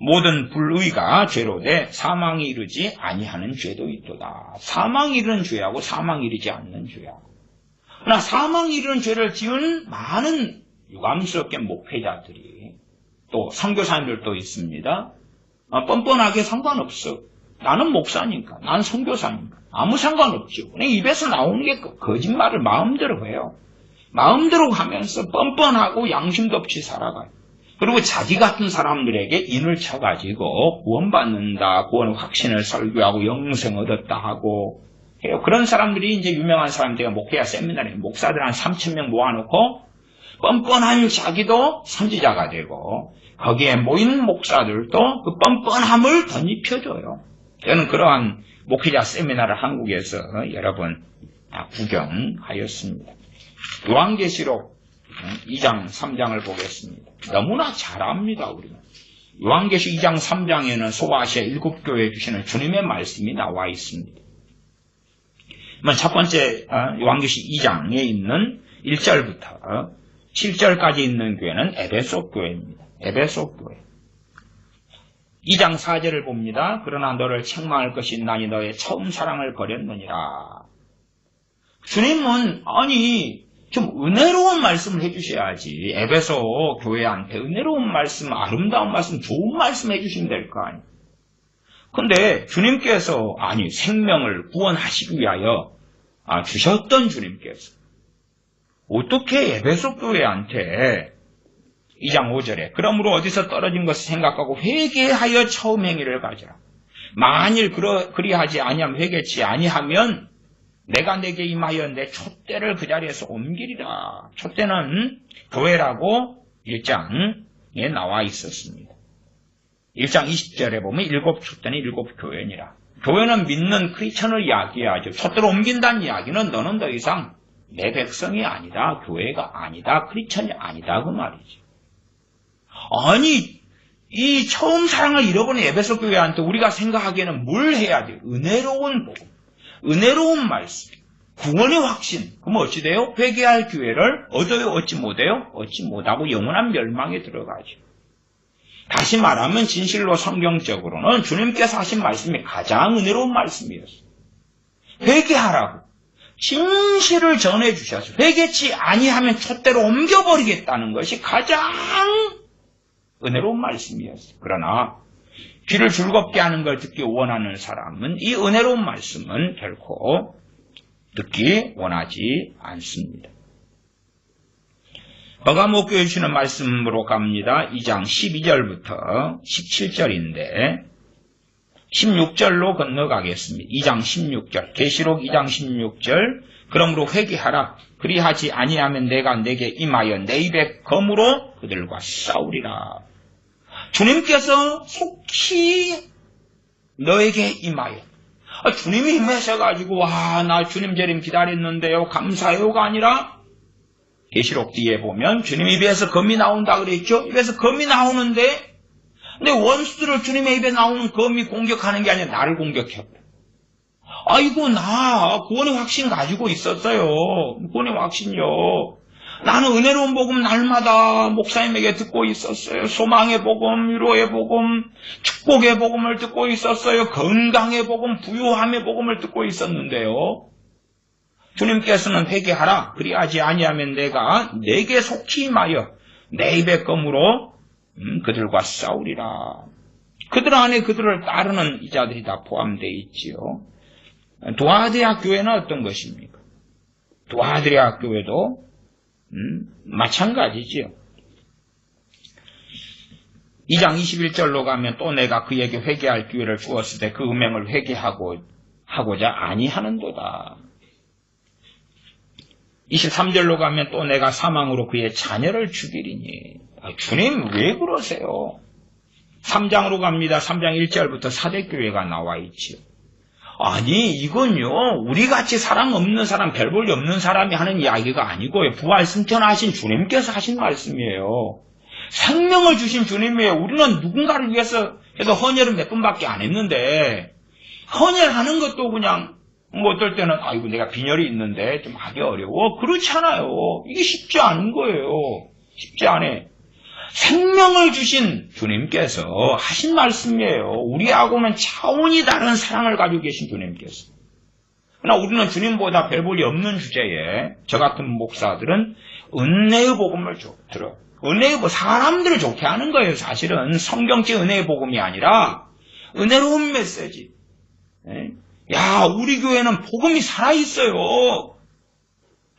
A: 모든 불의가 죄로되 사망에 이르지 아니하는 죄도 있도다. 사망에 이르는 죄하고 사망에 이르지 않는 죄하고. 그러나 사망에 이르는 죄를 지은 많은 유감스럽게 목회자들이 또 선교사님들도 있습니다. 뻔뻔하게 상관없어. 나는 목사니까. 난 선교사니까. 아무 상관없죠. 그냥 입에서 나오는 게 거짓말을 마음대로 해요. 마음대로 가면서 뻔뻔하고 양심도 없이 살아가요. 그리고 자기 같은 사람들에게 인을 쳐가지고 구원받는다, 구원 확신을 설교하고 영생 얻었다 하고 해요. 그런 사람들이 이제 유명한 사람들이 목회자 세미나에 목사들 한 3,000명 모아놓고 뻔뻔한 자기도 선지자가 되고 거기에 모인 목사들도 그 뻔뻔함을 덧입혀줘요. 저는 그러한 목회자 세미나를 한국에서 여러 번 구경하였습니다. 요한계시록 2장 3장을 보겠습니다. 너무나 잘 압니다. 우리는. 요한계시록 2장 3장에는 소아시아 7교회에 주시는 주님의 말씀이 나와 있습니다. 첫 번째 요한계시록 2장에 있는 1절부터 7절까지 있는 교회는 에베소 교회입니다. 에베소 교회. 2장 4절을 봅니다. 그러나 너를 책망할 것이 있나니 너의 처음 사랑을 버렸느니라. 주님은 좀 은혜로운 말씀을 해주셔야지. 에베소 교회한테 은혜로운 말씀, 아름다운 말씀, 좋은 말씀 해주시면 될 거 아니에요. 근데 주님께서 생명을 구원하시기 위하여 주셨던 주님께서 어떻게 에베소 교회한테 2장 5절에 그러므로 어디서 떨어진 것을 생각하고 회개하여 처음 행위를 가져라. 만일 그리하지 아니하면 회개치 아니하면 내가 내게 임하여 내 촛대를 그 자리에서 옮기리라. 촛대는 교회라고 1장에 나와 있었습니다. 1장 20절에 보면 7 촛대는 7 교회니라. 교회는 믿는 크리스천을 이야기하죠. 촛대를 옮긴다는 이야기는 너는 더 이상 내 백성이 아니다, 교회가 아니다, 크리스천이 아니다 그 말이지. 이 처음 사랑을 잃어버린 에베소 교회한테 우리가 생각하기에는 뭘 해야 돼? 은혜로운 복음, 은혜로운 말씀, 구원의 확신. 그럼 어찌 돼요? 회개할 기회를 얻어요? 얻지 못해요? 얻지 못하고 영원한 멸망에 들어가죠. 다시 말하면 진실로 성경적으로는 주님께서 하신 말씀이 가장 은혜로운 말씀이었어요. 회개하라고 진실을 전해주셔서 회개치 아니하면 촛대로 옮겨버리겠다는 것이 가장 은혜로운 말씀이었어요. 그러나 귀를 즐겁게 하는 걸 듣기 원하는 사람은 이 은혜로운 말씀은 결코 듣기 원하지 않습니다. 버가모 교회 주시는 말씀으로 갑니다. 2장 12절부터 17절인데 16절로 건너가겠습니다. 2장 16절, 계시록 2장 16절. 그러므로 회개하라. 그리하지 아니하면 내가 내게 임하여 내 입의 검으로 그들과 싸우리라. 주님께서 속히 너에게 임하여. 주님이 임하셔가지고 나 주님 재림 기다렸는데요 감사해요가 아니라 계시록 뒤에 보면 주님 입에서 검이 나온다 그랬죠. 입에서 검이 나오는데 근데 원수들을 주님의 입에 나오는 검이 공격하는 게 아니라 나를 공격해버려. 아이고 나 구원의 확신 가지고 있었어요. 구원의 확신요. 나는 은혜로운 복음 날마다 목사님에게 듣고 있었어요. 소망의 복음, 위로의 복음, 축복의 복음을 듣고 있었어요. 건강의 복음, 부유함의 복음을 듣고 있었는데요. 주님께서는 회개하라. 그리하지 아니하면 내가 내게 속히 임하여 내 입의 검으로 그들과 싸우리라. 그들 안에 그들을 따르는 이자들이 다 포함되어 있지요. 도아드야 교회는 어떤 것입니까? 도아드야 교회도 마찬가지지요. 2장 21절로 가면 또 내가 그에게 회개할 기회를 주었을 때 그 음행을 회개하고자 아니하는도다. 23절로 가면 또 내가 사망으로 그의 자녀를 죽이리니. 주님 왜 그러세요? 3장으로 갑니다. 3장 1절부터 사대교회가 나와 있지요. 이건요 우리같이 사랑 없는 사람, 별 볼 일 없는 사람이 하는 이야기가 아니고요. 부활 승천하신 주님께서 하신 말씀이에요. 생명을 주신 주님이에요. 우리는 누군가를 위해서 해서 헌혈은 몇 번밖에 안 했는데 헌혈하는 것도 그냥 어떨 때는 아이고 내가 빈혈이 있는데 좀 하기 어려워. 그렇지 않아요. 이게 쉽지 않은 거예요. 쉽지 않아. 생명을 주신 주님께서 하신 말씀이에요. 우리하고는 차원이 다른 사랑을 가지고 계신 주님께서. 그러나 우리는 주님보다 별 볼이 없는 주제에 저 같은 목사들은 은혜의 복음을 들어. 은혜의 사람들을 좋게 하는 거예요. 사실은 성경적 은혜의 복음이 아니라 은혜로운 메시지. 우리 교회는 복음이 살아있어요.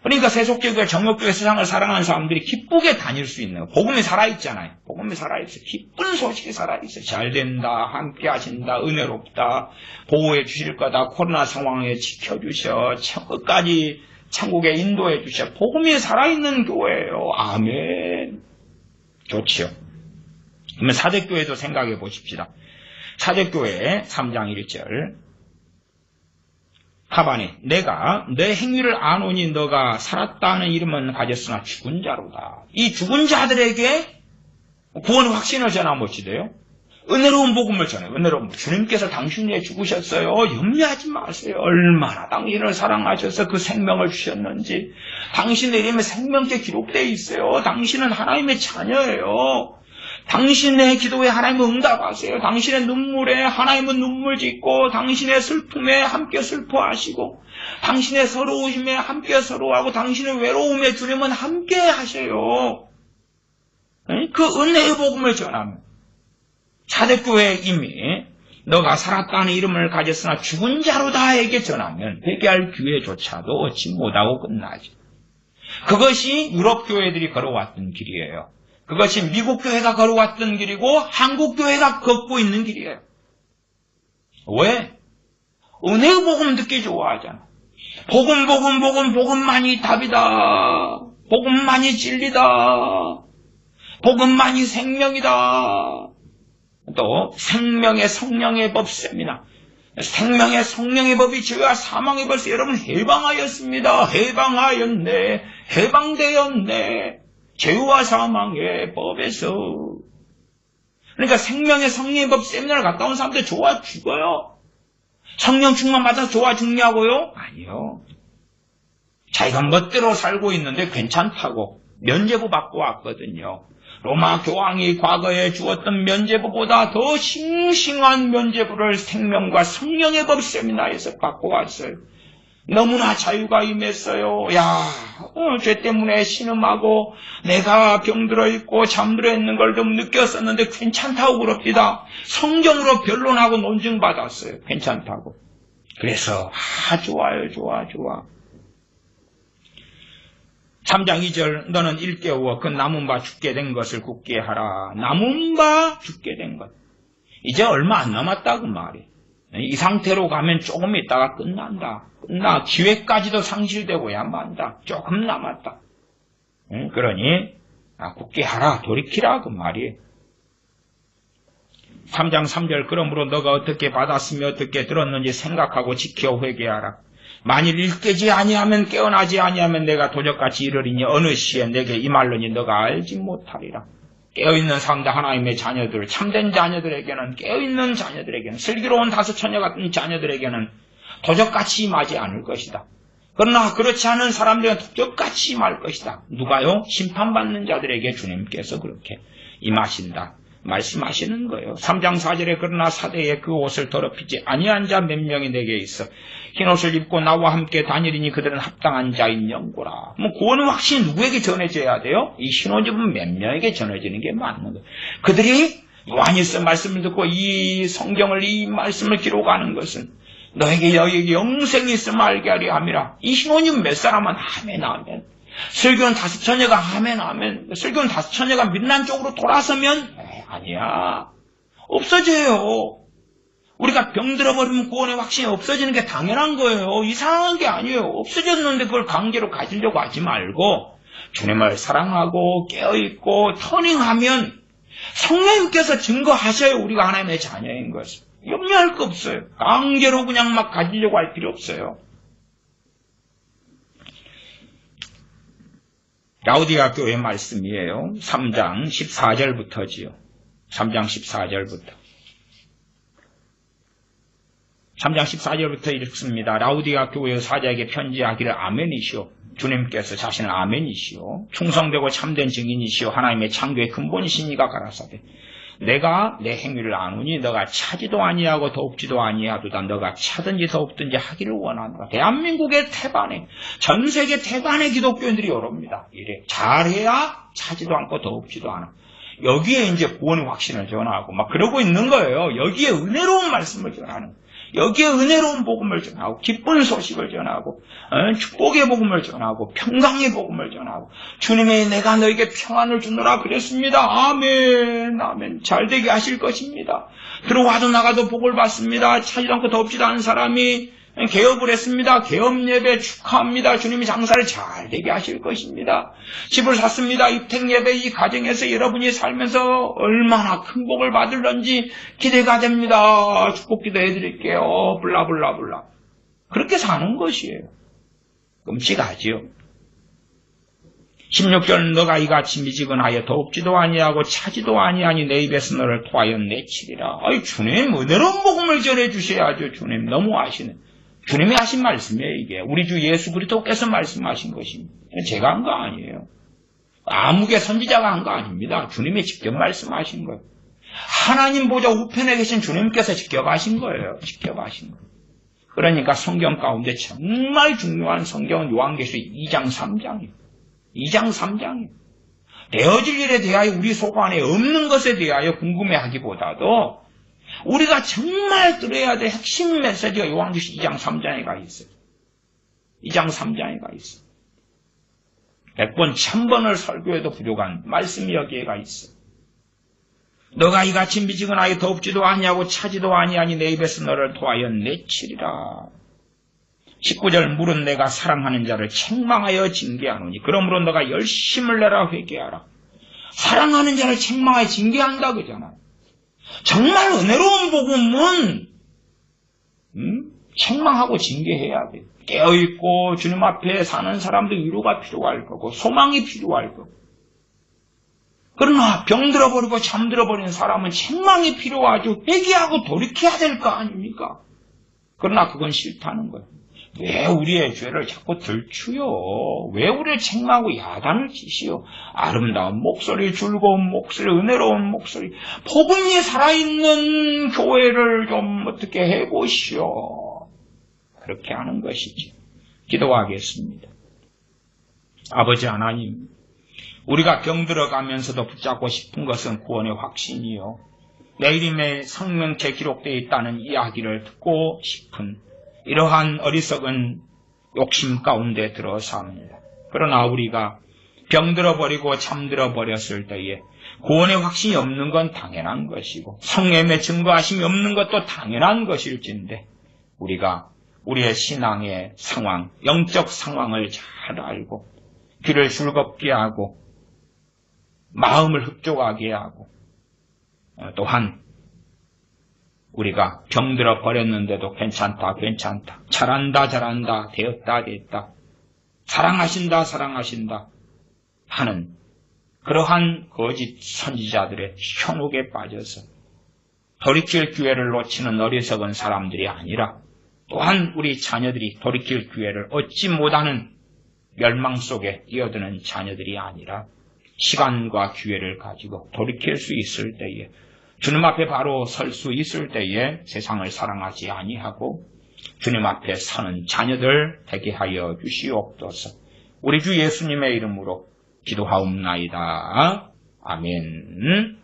A: 그러니까 세속교회, 정욕교회 세상을 사랑하는 사람들이 기쁘게 다닐 수 있는, 복음이 살아있잖아요. 복음이 살아있어요. 기쁜 소식이 살아있어요. 잘 된다, 함께 하신다, 은혜롭다, 보호해 주실 거다, 코로나 상황에 지켜주셔, 끝까지 천국에 인도해 주셔. 복음이 살아있는 교회예요. 아멘. 좋지요. 그러면 사대교회도 생각해 보십시다. 사대교회 3장 1절. 하반에 내가 내 행위를 아노니 너가 살았다는 이름은 가졌으나 죽은 자로다. 이 죽은 자들에게 구원 확신을 전하면 어찌 돼요? 은혜로운 복음을 전해요. 은혜로운 복음. 주님께서 당신 위해 죽으셨어요. 염려하지 마세요. 얼마나 당신을 사랑하셔서 그 생명을 주셨는지. 당신의 이름에 생명죄 기록되어 있어요. 당신은 하나님의 자녀예요. 당신의 기도에 하나님은 응답하세요. 당신의 눈물에 하나님은 눈물 짓고, 당신의 슬픔에 함께 슬퍼하시고, 당신의 서러우심에 함께 서러워하고, 당신의 외로움에 주님은 함께 하셔요. 그 은혜의 복음을 전하면 사대교회에 이미 너가 살았다는 이름을 가졌으나 죽은 자로다에게 전하면 회개할 기회조차도 얻지 못하고 끝나죠. 그것이 유럽 교회들이 걸어왔던 길이에요. 그것이 미국 교회가 걸어왔던 길이고 한국 교회가 걷고 있는 길이에요. 왜? 은혜의 복음 듣기 좋아하잖아. 복음만이 답이다. 복음만이 진리다. 복음만이 생명이다. 또 생명의 성령의 법 세미나. 생명의 성령의 법이 죄와 사망의 법에서 여러분 해방하였습니다. 해방하였네. 해방되었네. 죄와 사망의 법에서. 그러니까 생명의 성령의 법 세미나를 갔다 온 사람들 좋아 죽어요. 성령 충만 받아서 좋아 죽냐고요? 아니요. 자기가 멋대로 살고 있는데 괜찮다고 면죄부 받고 왔거든요. 로마 교황이 과거에 주었던 면죄부보다 더 싱싱한 면죄부를 생명과 성령의 법 세미나에서 받고 왔어요. 너무나 자유가 임했어요. 죄 때문에 신음하고 내가 병들어 있고 잠들어 있는 걸 좀 느꼈었는데 괜찮다고 그럽니다. 성경으로 변론하고 논증받았어요. 괜찮다고. 그래서 좋아요. 좋아. 3장 2절 너는 일깨워 그 남은 바 죽게 된 것을 굳게 하라. 남은 바 죽게 된 것. 이제 얼마 안 남았다 그 말이. 이 상태로 가면 조금 있다가 끝난다. 기회까지도 상실되고야 만다. 조금 남았다. 그러니 굳게 하라. 돌이키라 그 말이에요. 3장 3절 그러므로 너가 어떻게 받았으며 어떻게 들었는지 생각하고 지켜 회개하라. 만일 일깨지 아니하면 깨어나지 아니하면 내가 도적같이 이르리니 어느 시에 내게 임할느니 너가 알지 못하리라. 깨어있는 사람들 하나님의 자녀들, 참된 자녀들에게는, 깨어있는 자녀들에게는, 슬기로운 다섯처녀 같은 자녀들에게는 도적같이 임하지 않을 것이다. 그러나 그렇지 않은 사람들은 도적같이 임할 것이다. 누가요? 심판받는 자들에게 주님께서 그렇게 임하신다. 말씀하시는 거예요. 3장 4절에 그러나 사대에 그 옷을 더럽히지 아니한 자 몇 명이 내게 있어 흰옷을 입고 나와 함께 다니리니 그들은 합당한 자인 영고라. 구원의 확신이 누구에게 전해져야 돼요? 이 흰옷 입은 몇 명에게 전해지는 게 맞는 거예요. 그들이 요한일서 말씀을 듣고 이 성경을, 이 말씀을 기록하는 것은 너에게 영생이 있음을 알게 하려 함이라. 이 흰옷 입은 몇 사람은 아멘. 설교는 다섯처녀가 아멘. 설교는 다섯처녀가 민난 쪽으로 돌아서면 아니야. 없어져요. 우리가 병들어버리면 구원의 확신이 없어지는 게 당연한 거예요. 이상한 게 아니에요. 없어졌는데 그걸 강제로 가지려고 하지 말고 주님을 사랑하고 깨어있고 터닝하면 성령님께서 증거하셔요. 우리가 하나님의 자녀인 것을. 염려할 거 없어요. 강제로 그냥 막 가지려고 할 필요 없어요. 라우디가 교회 말씀이에요. 3장 14절부터지요. 3장 14절부터 읽습니다. 라우디가 교회 사자에게 편지하기를 아멘이시오. 주님께서 자신은 아멘이시오. 충성되고 참된 증인이시오. 하나님의 창조의 근본이시니가 가라사대. 내가 내 행위를 아노니 너가 차지도 아니하고 더웁지도 아니하도다. 너가 차든지 더웁든지 하기를 원한다. 대한민국의 태반에, 전 세계 태반의 기독교인들이 이럽니다. 이래 잘해야 차지도 않고 더웁지도 않아. 여기에 이제 구원의 확신을 전하고 막 그러고 있는 거예요. 여기에 은혜로운 말씀을 전하는, 여기에 은혜로운 복음을 전하고 기쁜 소식을 전하고 축복의 복음을 전하고 평강의 복음을 전하고 주님의 내가 너에게 평안을 주노라 그랬습니다. 아멘, 아멘. 잘되게 하실 것입니다. 들어와도 나가도 복을 받습니다. 차지도 않고 덥지도 않은 사람이 개업을 했습니다. 개업 예배 축하합니다. 주님이 장사를 잘 되게 하실 것입니다. 집을 샀습니다. 입택 예배 이 가정에서 여러분이 살면서 얼마나 큰 복을 받을런지 기대가 됩니다. 축복 기도해 드릴게요. 블라블라블라. 그렇게 사는 것이에요. 끔찍하지요. 16절 너가 이같이 미지근하여 더웁지도 아니하고 차지도 아니하니 내 입에서 너를 토하여 내치리라. 아이 주님 은혜로운 복음을 전해 주셔야죠. 주님 너무하시네. 주님이 하신 말씀이에요. 이게 우리 주 예수 그리스도께서 말씀하신 것입니다. 제가 한 거 아니에요. 아무개 선지자가 한 거 아닙니다. 주님이 직접 말씀하신 거예요. 하나님 보좌 우편에 계신 주님께서 직접 하신 거예요. 직접 하신 거예요. 그러니까 성경 가운데 정말 중요한 성경은 요한계시록 2장 3장이에요. 2장 3장이에요. 되어질 일에 대하여 우리 속 안에 없는 것에 대하여 궁금해하기보다도 우리가 정말 들어야 될 핵심 메시지가 요한계시록 2장 3장에 가 있어요. 2장 3장에 가 있어요. 100번, 1000번을 설교해도 부족한 말씀이 여기에 가 있어요. 너가 이같이 미지근하여 덥지도 아니하고 차지도 아니하니 내 입에서 너를 토하여 내치리라. 19절 물은 내가 사랑하는 자를 책망하여 징계하노니 그러므로 너가 열심을 내라 회개하라. 사랑하는 자를 책망하여 징계한다 그러잖아요. 정말 은혜로운 복음은 책망하고 징계해야 돼요. 깨어있고 주님 앞에 사는 사람도 위로가 필요할 거고 소망이 필요할 거고. 그러나 병들어버리고 잠들어버린 사람은 책망이 필요하죠. 회개하고 돌이켜야 될 거 아닙니까? 그러나 그건 싫다는 거예요. 왜 우리의 죄를 자꾸 들추요? 왜 우리를 책망하고 야단을 치시오? 아름다운 목소리, 즐거운 목소리, 은혜로운 목소리, 복음이 살아있는 교회를 좀 어떻게 해보시오. 그렇게 하는 것이지. 기도하겠습니다. 아버지 하나님, 우리가 병들어가면서도 붙잡고 싶은 것은 구원의 확신이요. 내 이름에 생명체 기록되어 있다는 이야기를 듣고 싶은 이러한 어리석은 욕심 가운데 들어섭니다. 그러나 우리가 병들어버리고 잠들어버렸을 때에 구원의 확신이 없는 건 당연한 것이고 성령의 증거하심이 없는 것도 당연한 것일진데 우리가 우리의 신앙의 상황, 영적 상황을 잘 알고 귀를 즐겁게 하고 마음을 흡족하게 하고 또한 우리가 병들어 버렸는데도 괜찮다, 괜찮다, 잘한다, 잘한다, 되었다, 됐다, 사랑하신다, 사랑하신다 하는 그러한 거짓 선지자들의 현혹에 빠져서 돌이킬 기회를 놓치는 어리석은 사람들이 아니라 또한 우리 자녀들이 돌이킬 기회를 얻지 못하는 멸망 속에 뛰어드는 자녀들이 아니라 시간과 기회를 가지고 돌이킬 수 있을 때에 주님 앞에 바로 설 수 있을 때에 세상을 사랑하지 아니하고 주님 앞에 서는 자녀들 되게 하여 주시옵소서. 우리 주 예수님의 이름으로 기도하옵나이다. 아멘.